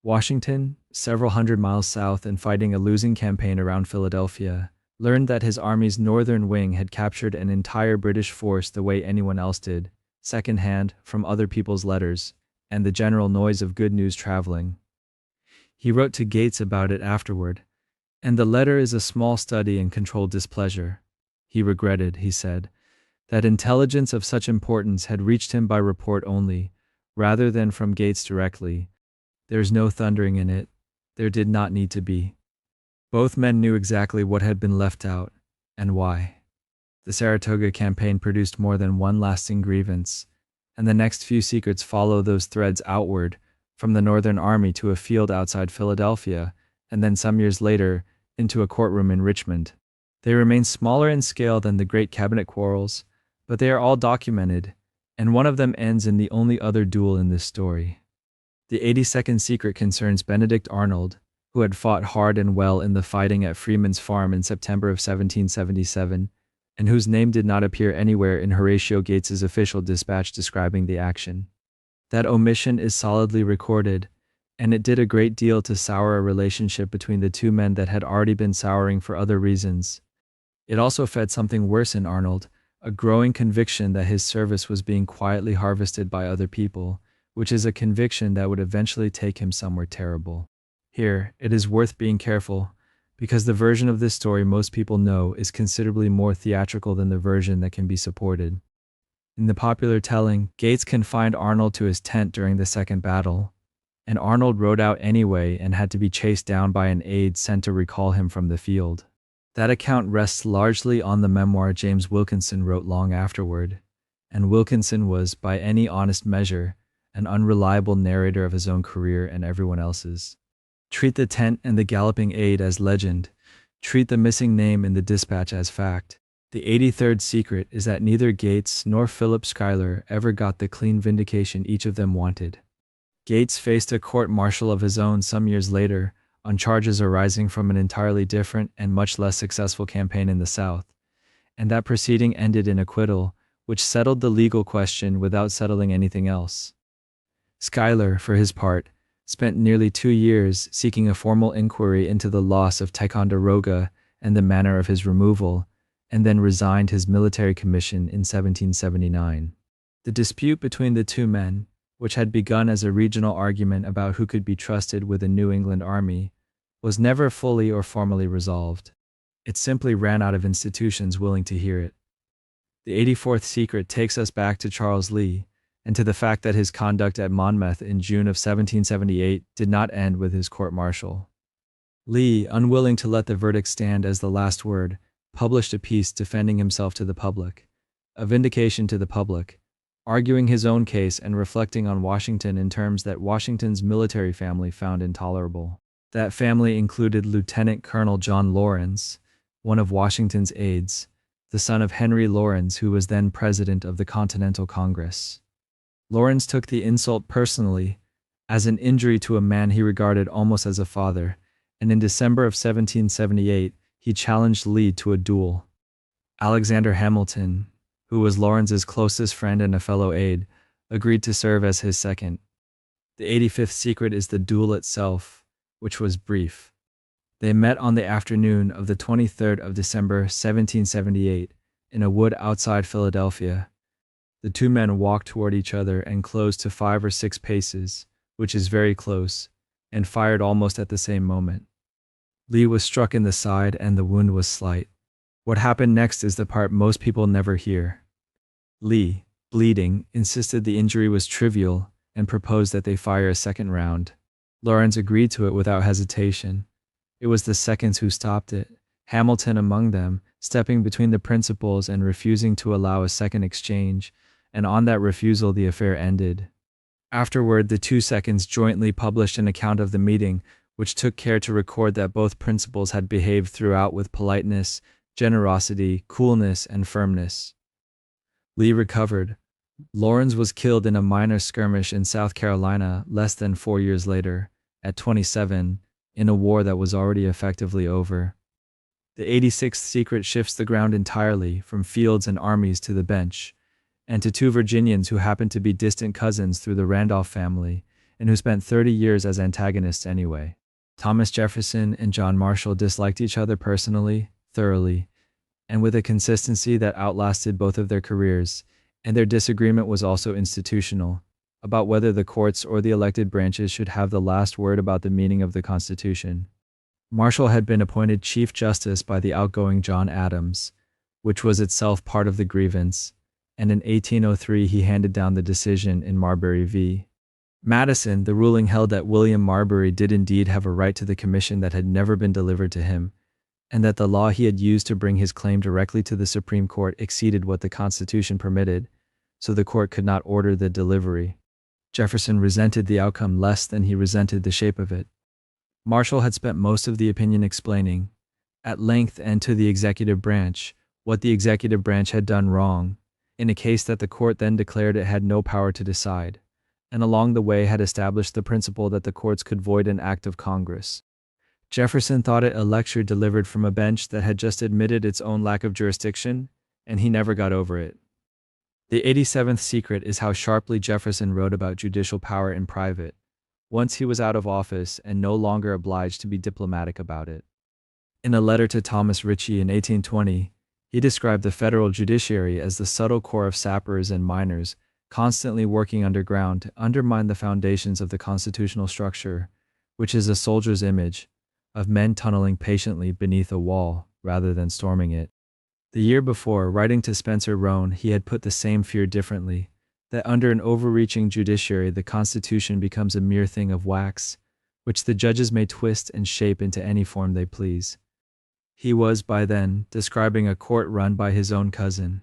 Washington, several hundred miles south and fighting a losing campaign around Philadelphia, learned that his army's northern wing had captured an entire British force the way anyone else did, secondhand, from other people's letters, and the general noise of good news traveling. He wrote to Gates about it afterward, and the letter is a small study in controlled displeasure. He regretted, he said, that intelligence of such importance had reached him by report only, rather than from Gates directly. There's no thundering in it. There did not need to be. Both men knew exactly what had been left out, and why. The Saratoga campaign produced more than one lasting grievance, and the next few secrets follow those threads outward, from the Northern Army to a field outside Philadelphia, and then some years later, into a courtroom in Richmond. They remain smaller in scale than the great cabinet quarrels, but they are all documented, and one of them ends in the only other duel in this story. The 82nd secret concerns Benedict Arnold, who had fought hard and well in the fighting at Freeman's Farm in September of 1777, and whose name did not appear anywhere in Horatio Gates's official dispatch describing the action. That omission is solidly recorded, and it did a great deal to sour a relationship between the two men that had already been souring for other reasons. It also fed something worse in Arnold, a growing conviction that his service was being quietly harvested by other people, which is a conviction that would eventually take him somewhere terrible. Here, it is worth being careful, because the version of this story most people know is considerably more theatrical than the version that can be supported. In the popular telling, Gates confined Arnold to his tent during the second battle, and Arnold rode out anyway and had to be chased down by an aide sent to recall him from the field. That account rests largely on the memoir James Wilkinson wrote long afterward, and Wilkinson was, by any honest measure, an unreliable narrator of his own career and everyone else's. Treat the tent and the galloping aide as legend. Treat the missing name in the dispatch as fact. The 83rd secret is that neither Gates nor Philip Schuyler ever got the clean vindication each of them wanted. Gates faced a court-martial of his own some years later on charges arising from an entirely different and much less successful campaign in the South, and that proceeding ended in acquittal, which settled the legal question without settling anything else. Schuyler, for his part, spent nearly 2 years seeking a formal inquiry into the loss of Ticonderoga and the manner of his removal, and then resigned his military commission in 1779. The dispute between the two men, which had begun as a regional argument about who could be trusted with a New England army, was never fully or formally resolved. It simply ran out of institutions willing to hear it. The 84th secret takes us back to Charles Lee, and to the fact that his conduct at Monmouth in June of 1778 did not end with his court-martial. Lee, unwilling to let the verdict stand as the last word, published a piece defending himself to the public, a vindication to the public, arguing his own case and reflecting on Washington in terms that Washington's military family found intolerable. That family included Lieutenant Colonel John Laurens, one of Washington's aides, the son of Henry Laurens, who was then president of the Continental Congress. Laurens took the insult personally, as an injury to a man he regarded almost as a father, and in December of 1778, he challenged Lee to a duel. Alexander Hamilton, who was Lawrence's closest friend and a fellow aide, agreed to serve as his second. The 85th secret is the duel itself, which was brief. They met on the afternoon of the 23rd of December, 1778, in a wood outside Philadelphia. The two men walked toward each other and closed to 5 or 6 paces, which is very close, and fired almost at the same moment. Lee was struck in the side and the wound was slight. What happened next is the part most people never hear. Lee, bleeding, insisted the injury was trivial and proposed that they fire a second round. Lawrence agreed to it without hesitation. It was the seconds who stopped it, Hamilton among them, stepping between the principals and refusing to allow a second exchange, and on that refusal the affair ended. Afterward, the 2 seconds jointly published an account of the meeting, which took care to record that both principals had behaved throughout with politeness, generosity, coolness, and firmness. Lee recovered. Lawrence was killed in a minor skirmish in South Carolina less than 4 years later, at 27, in a war that was already effectively over. The 86th secret shifts the ground entirely, from fields and armies to the bench, and to 2 Virginians who happened to be distant cousins through the Randolph family, and who spent 30 years as antagonists anyway. Thomas Jefferson and John Marshall disliked each other personally, thoroughly, and with a consistency that outlasted both of their careers, and their disagreement was also institutional, about whether the courts or the elected branches should have the last word about the meaning of the Constitution. Marshall had been appointed Chief Justice by the outgoing John Adams, which was itself part of the grievance, and in 1803 he handed down the decision in Marbury v. Madison. The ruling held that William Marbury did indeed have a right to the commission that had never been delivered to him, and that the law he had used to bring his claim directly to the Supreme Court exceeded what the Constitution permitted, so the court could not order the delivery. Jefferson resented the outcome less than he resented the shape of it. Marshall had spent most of the opinion explaining, at length and to the executive branch, what the executive branch had done wrong, in a case that the court then declared it had no power to decide, and along the way had established the principle that the courts could void an act of Congress. Jefferson thought it a lecture delivered from a bench that had just admitted its own lack of jurisdiction, and he never got over it. The 87th secret is how sharply Jefferson wrote about judicial power in private, once he was out of office and no longer obliged to be diplomatic about it. In a letter to Thomas Ritchie in 1820, he described the federal judiciary as the subtle corps of sappers and miners constantly working underground to undermine the foundations of the constitutional structure, which is a soldier's image, of men tunneling patiently beneath a wall rather than storming it. The year before, writing to Spencer Roane, he had put the same fear differently, that under an overreaching judiciary the Constitution becomes a mere thing of wax, which the judges may twist and shape into any form they please. He was, by then, describing a court run by his own cousin.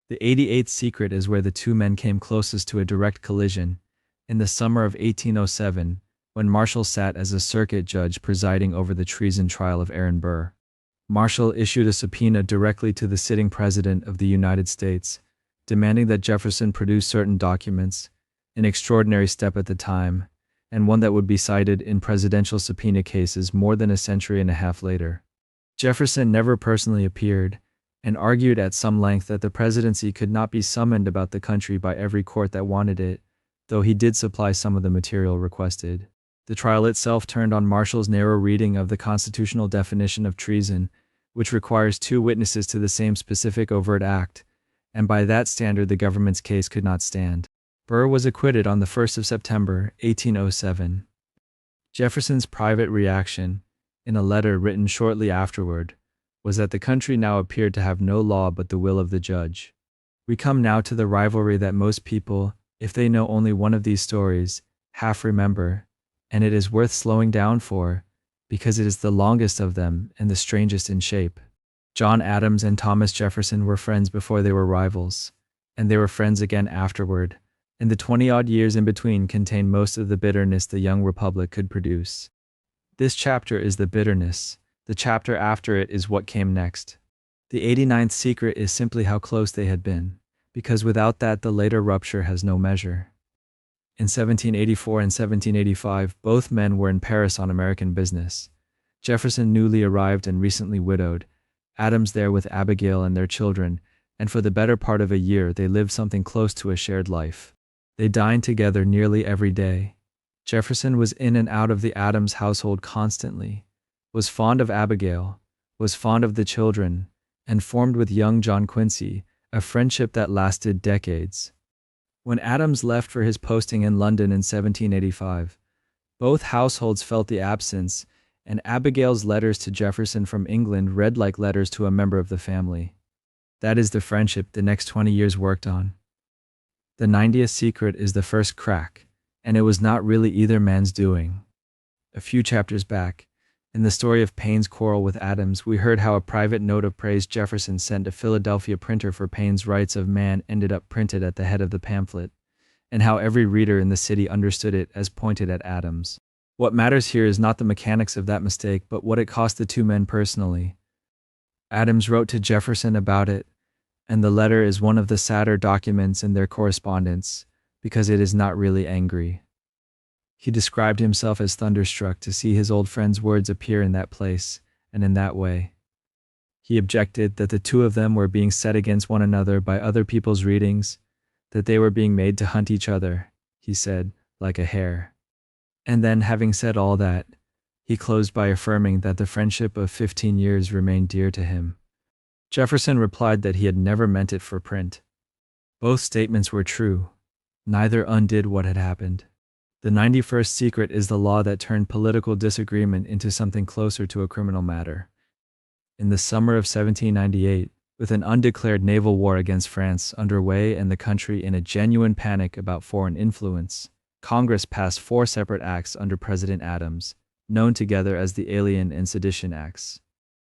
The 88th secret is where the two men came closest to a direct collision, in the summer of 1807, when Marshall sat as a circuit judge presiding over the treason trial of Aaron Burr. Marshall issued a subpoena directly to the sitting President of the United States, demanding that Jefferson produce certain documents, an extraordinary step at the time, and one that would be cited in presidential subpoena cases more than a century and a half later. Jefferson never personally appeared, and argued at some length that the presidency could not be summoned about the country by every court that wanted it, though he did supply some of the material requested. The trial itself turned on Marshall's narrow reading of the constitutional definition of treason, which requires 2 witnesses to the same specific overt act, and by that standard the government's case could not stand. Burr was acquitted on the 1st of September, 1807. Jefferson's private reaction, in a letter written shortly afterward, was that the country now appeared to have no law but the will of the judge. We come now to the rivalry that most people, if they know only one of these stories, half remember, and it is worth slowing down for, because it is the longest of them and the strangest in shape. John Adams and Thomas Jefferson were friends before they were rivals, and they were friends again afterward, and the 20-odd years in between contained most of the bitterness the young republic could produce. This chapter is the bitterness. The chapter after it is what came next. The 89th secret is simply how close they had been, because without that the later rupture has no measure. In 1784 and 1785, both men were in Paris on American business. Jefferson newly arrived and recently widowed, Adams there with Abigail and their children, and for the better part of a year they lived something close to a shared life. They dined together nearly every day, Jefferson was in and out of the Adams household constantly, was fond of Abigail, was fond of the children, and formed with young John Quincy a friendship that lasted decades. When Adams left for his posting in London in 1785, both households felt the absence, and Abigail's letters to Jefferson from England read like letters to a member of the family. That is the friendship the next 20 years worked on. The 90th secret is the first crack, and it was not really either man's doing. A few chapters back, in the story of Paine's quarrel with Adams, we heard how a private note of praise Jefferson sent a Philadelphia printer for Paine's Rights of Man ended up printed at the head of the pamphlet, and how every reader in the city understood it as pointed at Adams. What matters here is not the mechanics of that mistake, but what it cost the two men personally. Adams wrote to Jefferson about it, and the letter is one of the sadder documents in their correspondence, because it is not really angry. He described himself as thunderstruck to see his old friend's words appear in that place, and in that way. He objected that the two of them were being set against one another by other people's readings, that they were being made to hunt each other, he said, like a hare. And then, having said all that, he closed by affirming that the friendship of 15 years remained dear to him. Jefferson replied that he had never meant it for print. Both statements were true. Neither undid what had happened. The 91st secret is the law that turned political disagreement into something closer to a criminal matter. In the summer of 1798, with an undeclared naval war against France underway and the country in a genuine panic about foreign influence, Congress passed 4 separate acts under President Adams, known together as the Alien and Sedition Acts.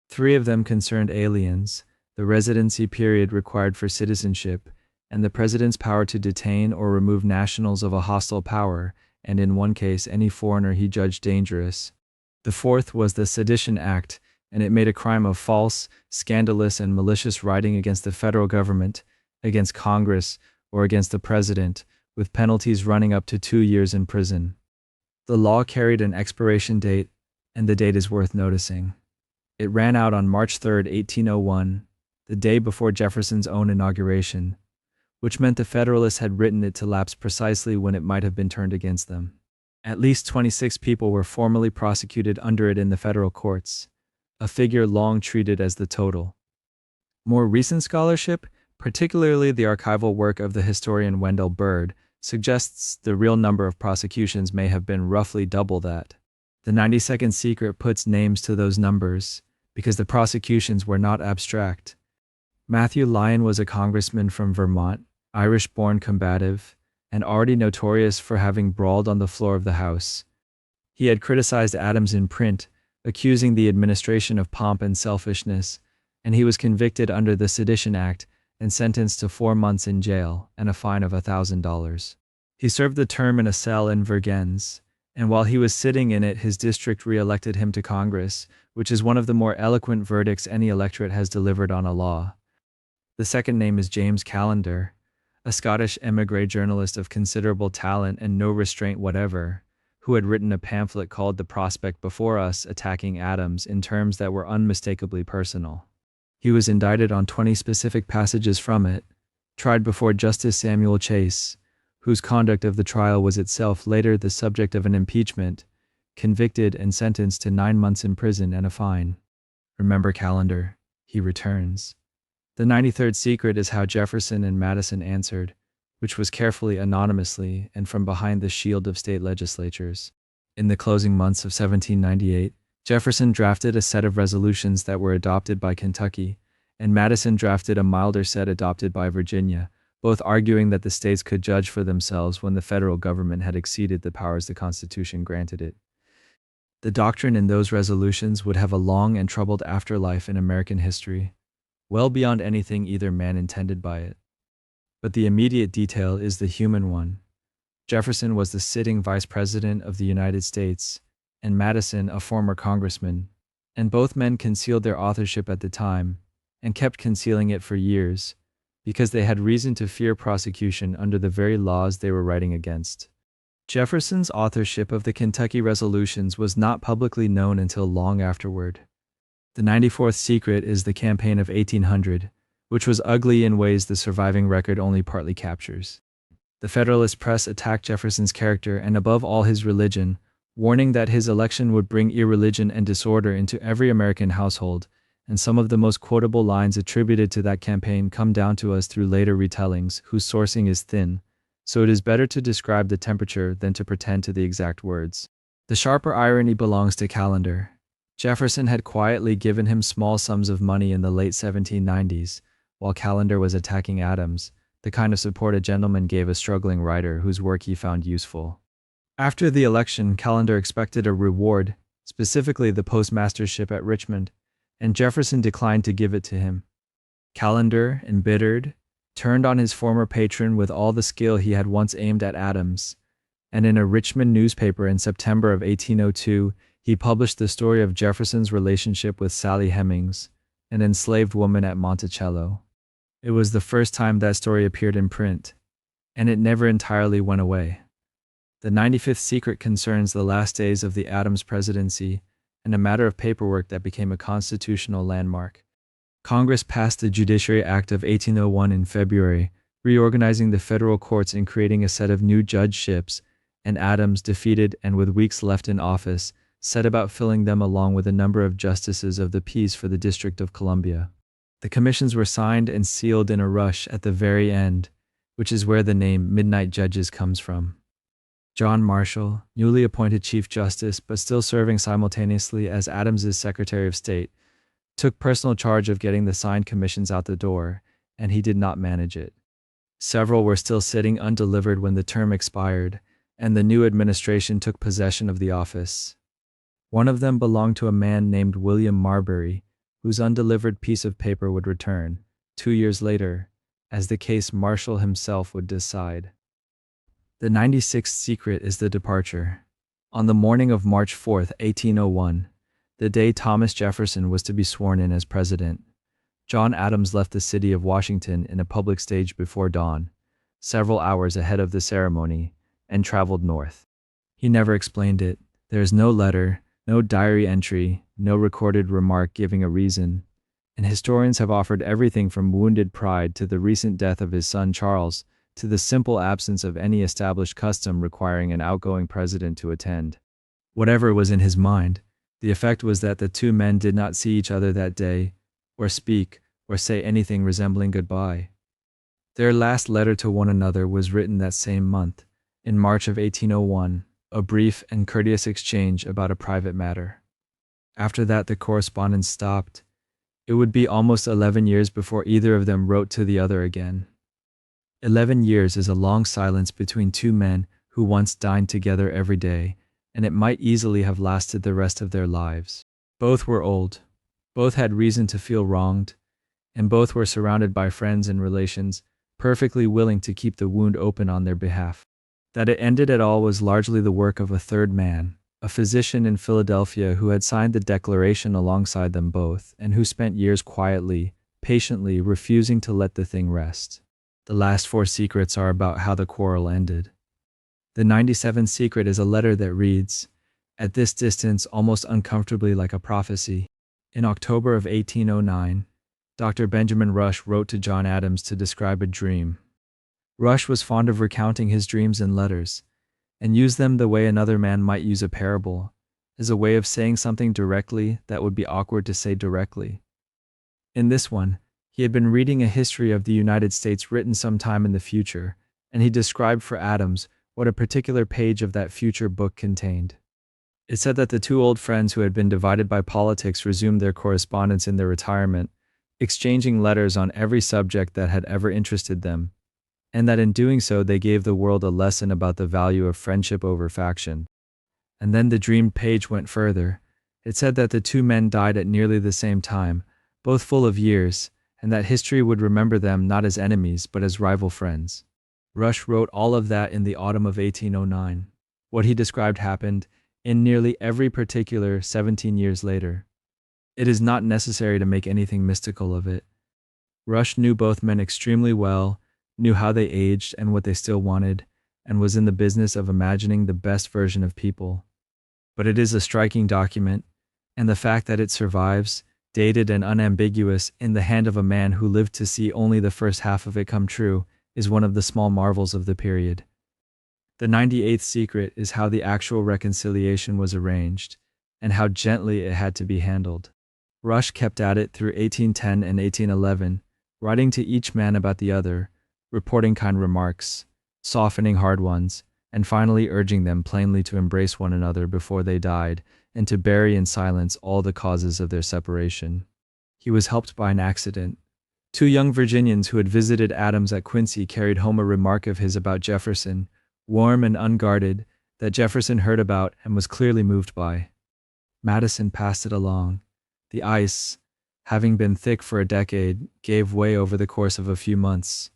3 of them concerned aliens, the residency period required for citizenship, and the president's power to detain or remove nationals of a hostile power, and in one case any foreigner he judged dangerous. The 4th was the Sedition Act, and it made a crime of false, scandalous, and malicious writing against the federal government, against Congress, or against the president, with penalties running up to 2 years in prison. The law carried an expiration date, and the date is worth noticing. It ran out on March 3, 1801, the day before Jefferson's own inauguration, which meant the Federalists had written it to lapse precisely when it might have been turned against them. At least 26 people were formally prosecuted under it in the federal courts, a figure long treated as the total. More recent scholarship, particularly the archival work of the historian Wendell Burr, suggests the real number of prosecutions may have been roughly double that. The 92nd secret puts names to those numbers, because the prosecutions were not abstract. Matthew Lyon was a congressman from Vermont, Irish-born combative, and already notorious for having brawled on the floor of the House. He had criticized Adams in print, accusing the administration of pomp and selfishness, and he was convicted under the Sedition Act and sentenced to 4 months in jail and a fine of $1,000. He served the term in a cell in Vergennes, and while he was sitting in it, his district re-elected him to Congress, which is one of the more eloquent verdicts any electorate has delivered on a law. The second name is James Callender, a Scottish émigré journalist of considerable talent and no restraint whatever, who had written a pamphlet called The Prospect Before Us, attacking Adams in terms that were unmistakably personal. He was indicted on 20 specific passages from it, tried before Justice Samuel Chase, whose conduct of the trial was itself later the subject of an impeachment, convicted and sentenced to 9 months in prison and a fine. Remember Callender, he returns. The 93rd secret is how Jefferson and Madison answered, which was carefully anonymously and from behind the shield of state legislatures. In the closing months of 1798, Jefferson drafted a set of resolutions that were adopted by Kentucky, and Madison drafted a milder set adopted by Virginia, both arguing that the states could judge for themselves when the federal government had exceeded the powers the Constitution granted it. The doctrine in those resolutions would have a long and troubled afterlife in American history, well beyond anything either man intended by it. But the immediate detail is the human one. Jefferson was the sitting Vice President of the United States, and Madison a former congressman, and both men concealed their authorship at the time, and kept concealing it for years, because they had reason to fear prosecution under the very laws they were writing against. Jefferson's authorship of the Kentucky resolutions was not publicly known until long afterward. The 94th secret is the campaign of 1800, which was ugly in ways the surviving record only partly captures. The Federalist press attacked Jefferson's character and above all his religion, warning that his election would bring irreligion and disorder into every American household, and some of the most quotable lines attributed to that campaign come down to us through later retellings whose sourcing is thin, so it is better to describe the temperature than to pretend to the exact words. The sharper irony belongs to Callender. Jefferson had quietly given him small sums of money in the late 1790s, while Callender was attacking Adams, the kind of support a gentleman gave a struggling writer whose work he found useful. After the election, Callender expected a reward, specifically the postmastership at Richmond, and Jefferson declined to give it to him. Callender, embittered, turned on his former patron with all the skill he had once aimed at Adams, and in a Richmond newspaper in September of 1802, he published the story of Jefferson's relationship with Sally Hemings, an enslaved woman at Monticello. It was the first time that story appeared in print, and it never entirely went away. The 95th secret concerns the last days of the Adams presidency and a matter of paperwork that became a constitutional landmark. Congress passed the Judiciary Act of 1801 in February, reorganizing the federal courts and creating a set of new judgeships, and Adams, defeated and with weeks left in office, set about filling them along with a number of justices of the peace for the District of Columbia. The commissions were signed and sealed in a rush at the very end, which is where the name Midnight Judges comes from. John Marshall, newly appointed Chief Justice but still serving simultaneously as Adams's Secretary of State, took personal charge of getting the signed commissions out the door, and he did not manage it. Several were still sitting undelivered when the term expired, and the new administration took possession of the office. One of them belonged to a man named William Marbury, whose undelivered piece of paper would return, 2 years later, as the case Marshall himself would decide. The 96th secret is the departure. On the morning of March 4, 1801, the day Thomas Jefferson was to be sworn in as president, John Adams left the city of Washington in a public stage before dawn, several hours ahead of the ceremony, and traveled north. He never explained it. There is no letter, no diary entry, no recorded remark giving a reason, and historians have offered everything from wounded pride to the recent death of his son Charles, to the simple absence of any established custom requiring an outgoing president to attend. Whatever was in his mind, the effect was that the two men did not see each other that day, or speak, or say anything resembling goodbye. Their last letter to one another was written that same month, in March of 1801, a brief and courteous exchange about a private matter. After that, the correspondence stopped. It would be almost 11 years before either of them wrote to the other again. 11 years is a long silence between two men who once dined together every day, and it might easily have lasted the rest of their lives. Both were old, both had reason to feel wronged, and both were surrounded by friends and relations, perfectly willing to keep the wound open on their behalf. That it ended at all was largely the work of a third man, a physician in Philadelphia who had signed the declaration alongside them both, and who spent years quietly, patiently refusing to let the thing rest. The last 4 secrets are about how the quarrel ended. The 97th secret is a letter that reads, at this distance almost uncomfortably like a prophecy. In October of 1809, Dr. Benjamin Rush wrote to John Adams to describe a dream. Rush was fond of recounting his dreams in letters, and used them the way another man might use a parable, as a way of saying something directly that would be awkward to say directly. In this one, he had been reading a history of the United States written sometime in the future, and he described for Adams what a particular page of that future book contained. It said that the two old friends who had been divided by politics resumed their correspondence in their retirement, exchanging letters on every subject that had ever interested them, and that in doing so they gave the world a lesson about the value of friendship over faction. And then the dreamed page went further. It said that the two men died at nearly the same time, both full of years, and that history would remember them not as enemies but as rival friends. Rush wrote all of that in the autumn of 1809. What he described happened, in nearly every particular, 17 years later. It is not necessary to make anything mystical of it. Rush knew both men extremely well, knew how they aged and what they still wanted, and was in the business of imagining the best version of people. But it is a striking document, and the fact that it survives, dated and unambiguous, in the hand of a man who lived to see only the first half of it come true, is one of the small marvels of the period. The 98th secret is how the actual reconciliation was arranged, and how gently it had to be handled. Rush kept at it through 1810 and 1811, writing to each man about the other, reporting kind remarks, softening hard ones, and finally urging them plainly to embrace one another before they died and to bury in silence all the causes of their separation. He was helped by an accident. Two young Virginians who had visited Adams at Quincy carried home a remark of his about Jefferson, warm and unguarded, that Jefferson heard about and was clearly moved by. Madison passed it along. The ice, having been thick for a decade, gave way over the course of a few months.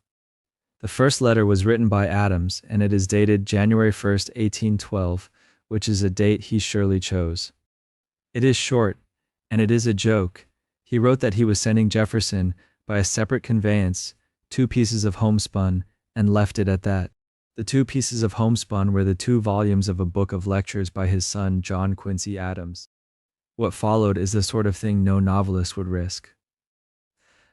The first letter was written by Adams, and it is dated January 1st, 1812, which is a date he surely chose. It is short, and it is a joke. He wrote that he was sending Jefferson, by a separate conveyance, 2 pieces of homespun, and left it at that. The 2 pieces of homespun were the 2 volumes of a book of lectures by his son John Quincy Adams. What followed is the sort of thing no novelist would risk.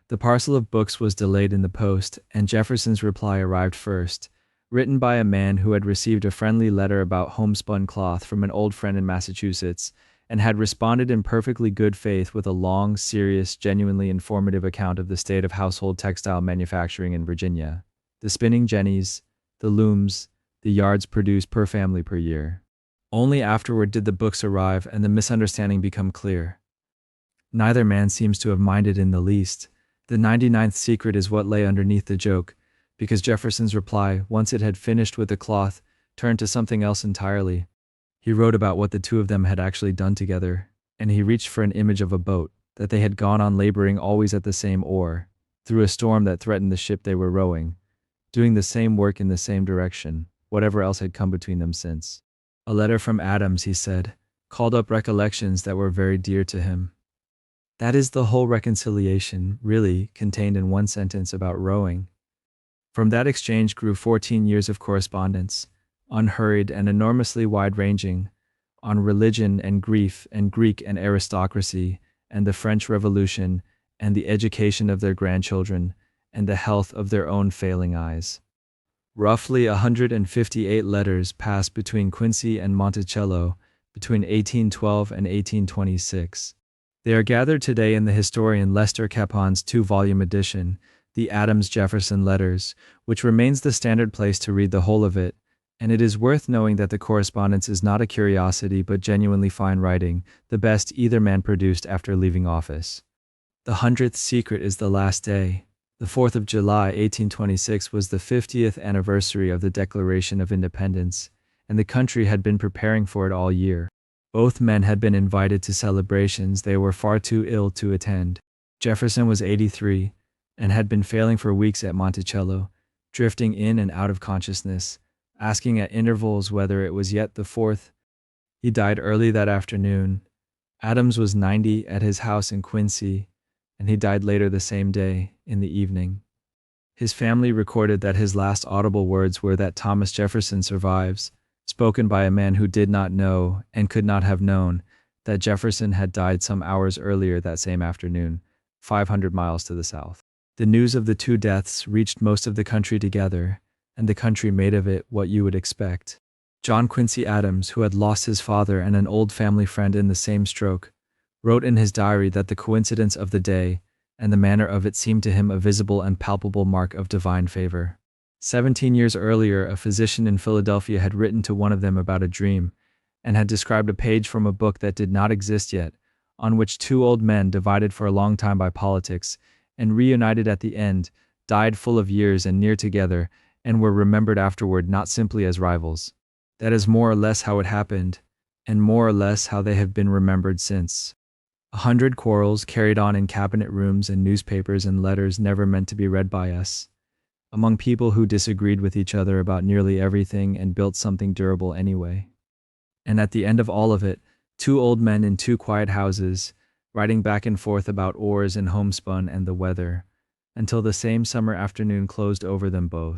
The parcel of books was delayed in the post, and Jefferson's reply arrived first, written by a man who had received a friendly letter about homespun cloth from an old friend in Massachusetts, and had responded in perfectly good faith with a long, serious, genuinely informative account of the state of household textile manufacturing in Virginia, the spinning jennies, the looms, the yards produced per family per year. Only afterward did the books arrive and the misunderstanding become clear. Neither man seems to have minded in the least. The 99th secret is what lay underneath the joke, because Jefferson's reply, once it had finished with the cloth, turned to something else entirely. He wrote about what the 2 of them had actually done together, and he reached for an image of a boat, that they had gone on laboring always at the same oar, through a storm that threatened the ship they were rowing, doing the same work in the same direction, whatever else had come between them since. A letter from Adams, he said, called up recollections that were very dear to him. That is the whole reconciliation, really, contained in one sentence about rowing. From that exchange grew 14 years of correspondence, unhurried and enormously wide-ranging, on religion and grief and Greek and aristocracy and the French Revolution and the education of their grandchildren and the health of their own failing eyes. Roughly 158 letters passed between Quincy and Monticello between 1812 and 1826. They are gathered today in the historian Lester Capon's 2-volume edition, the Adams-Jefferson Letters, which remains the standard place to read the whole of it, and it is worth knowing that the correspondence is not a curiosity but genuinely fine writing, the best either man produced after leaving office. The 100th secret is the last day. The 4th of July, 1826 was the 50th anniversary of the Declaration of Independence, and the country had been preparing for it all year. Both men had been invited to celebrations they were far too ill to attend. Jefferson was 83, and had been failing for weeks at Monticello, drifting in and out of consciousness, asking at intervals whether it was yet the 4th. He died early that afternoon. Adams was 90 at his house in Quincy, and he died later the same day, in the evening. His family recorded that his last audible words were that Thomas Jefferson survives, spoken by a man who did not know, and could not have known, that Jefferson had died some hours earlier that same afternoon, 500 miles to the south. The news of the 2 deaths reached most of the country together, and the country made of it what you would expect. John Quincy Adams, who had lost his father and an old family friend in the same stroke, wrote in his diary that the coincidence of the day and the manner of it seemed to him a visible and palpable mark of divine favor. 17 years earlier, a physician in Philadelphia had written to one of them about a dream, and had described a page from a book that did not exist yet, on which 2 old men, divided for a long time by politics, and reunited at the end, died full of years and near together, and were remembered afterward not simply as rivals. That is more or less how it happened, and more or less how they have been remembered since. 100 quarrels carried on in cabinet rooms and newspapers and letters never meant to be read by us, among people who disagreed with each other about nearly everything and built something durable anyway. And at the end of all of it, 2 old men in 2 quiet houses, writing back and forth about oars and homespun and the weather, until the same summer afternoon closed over them both.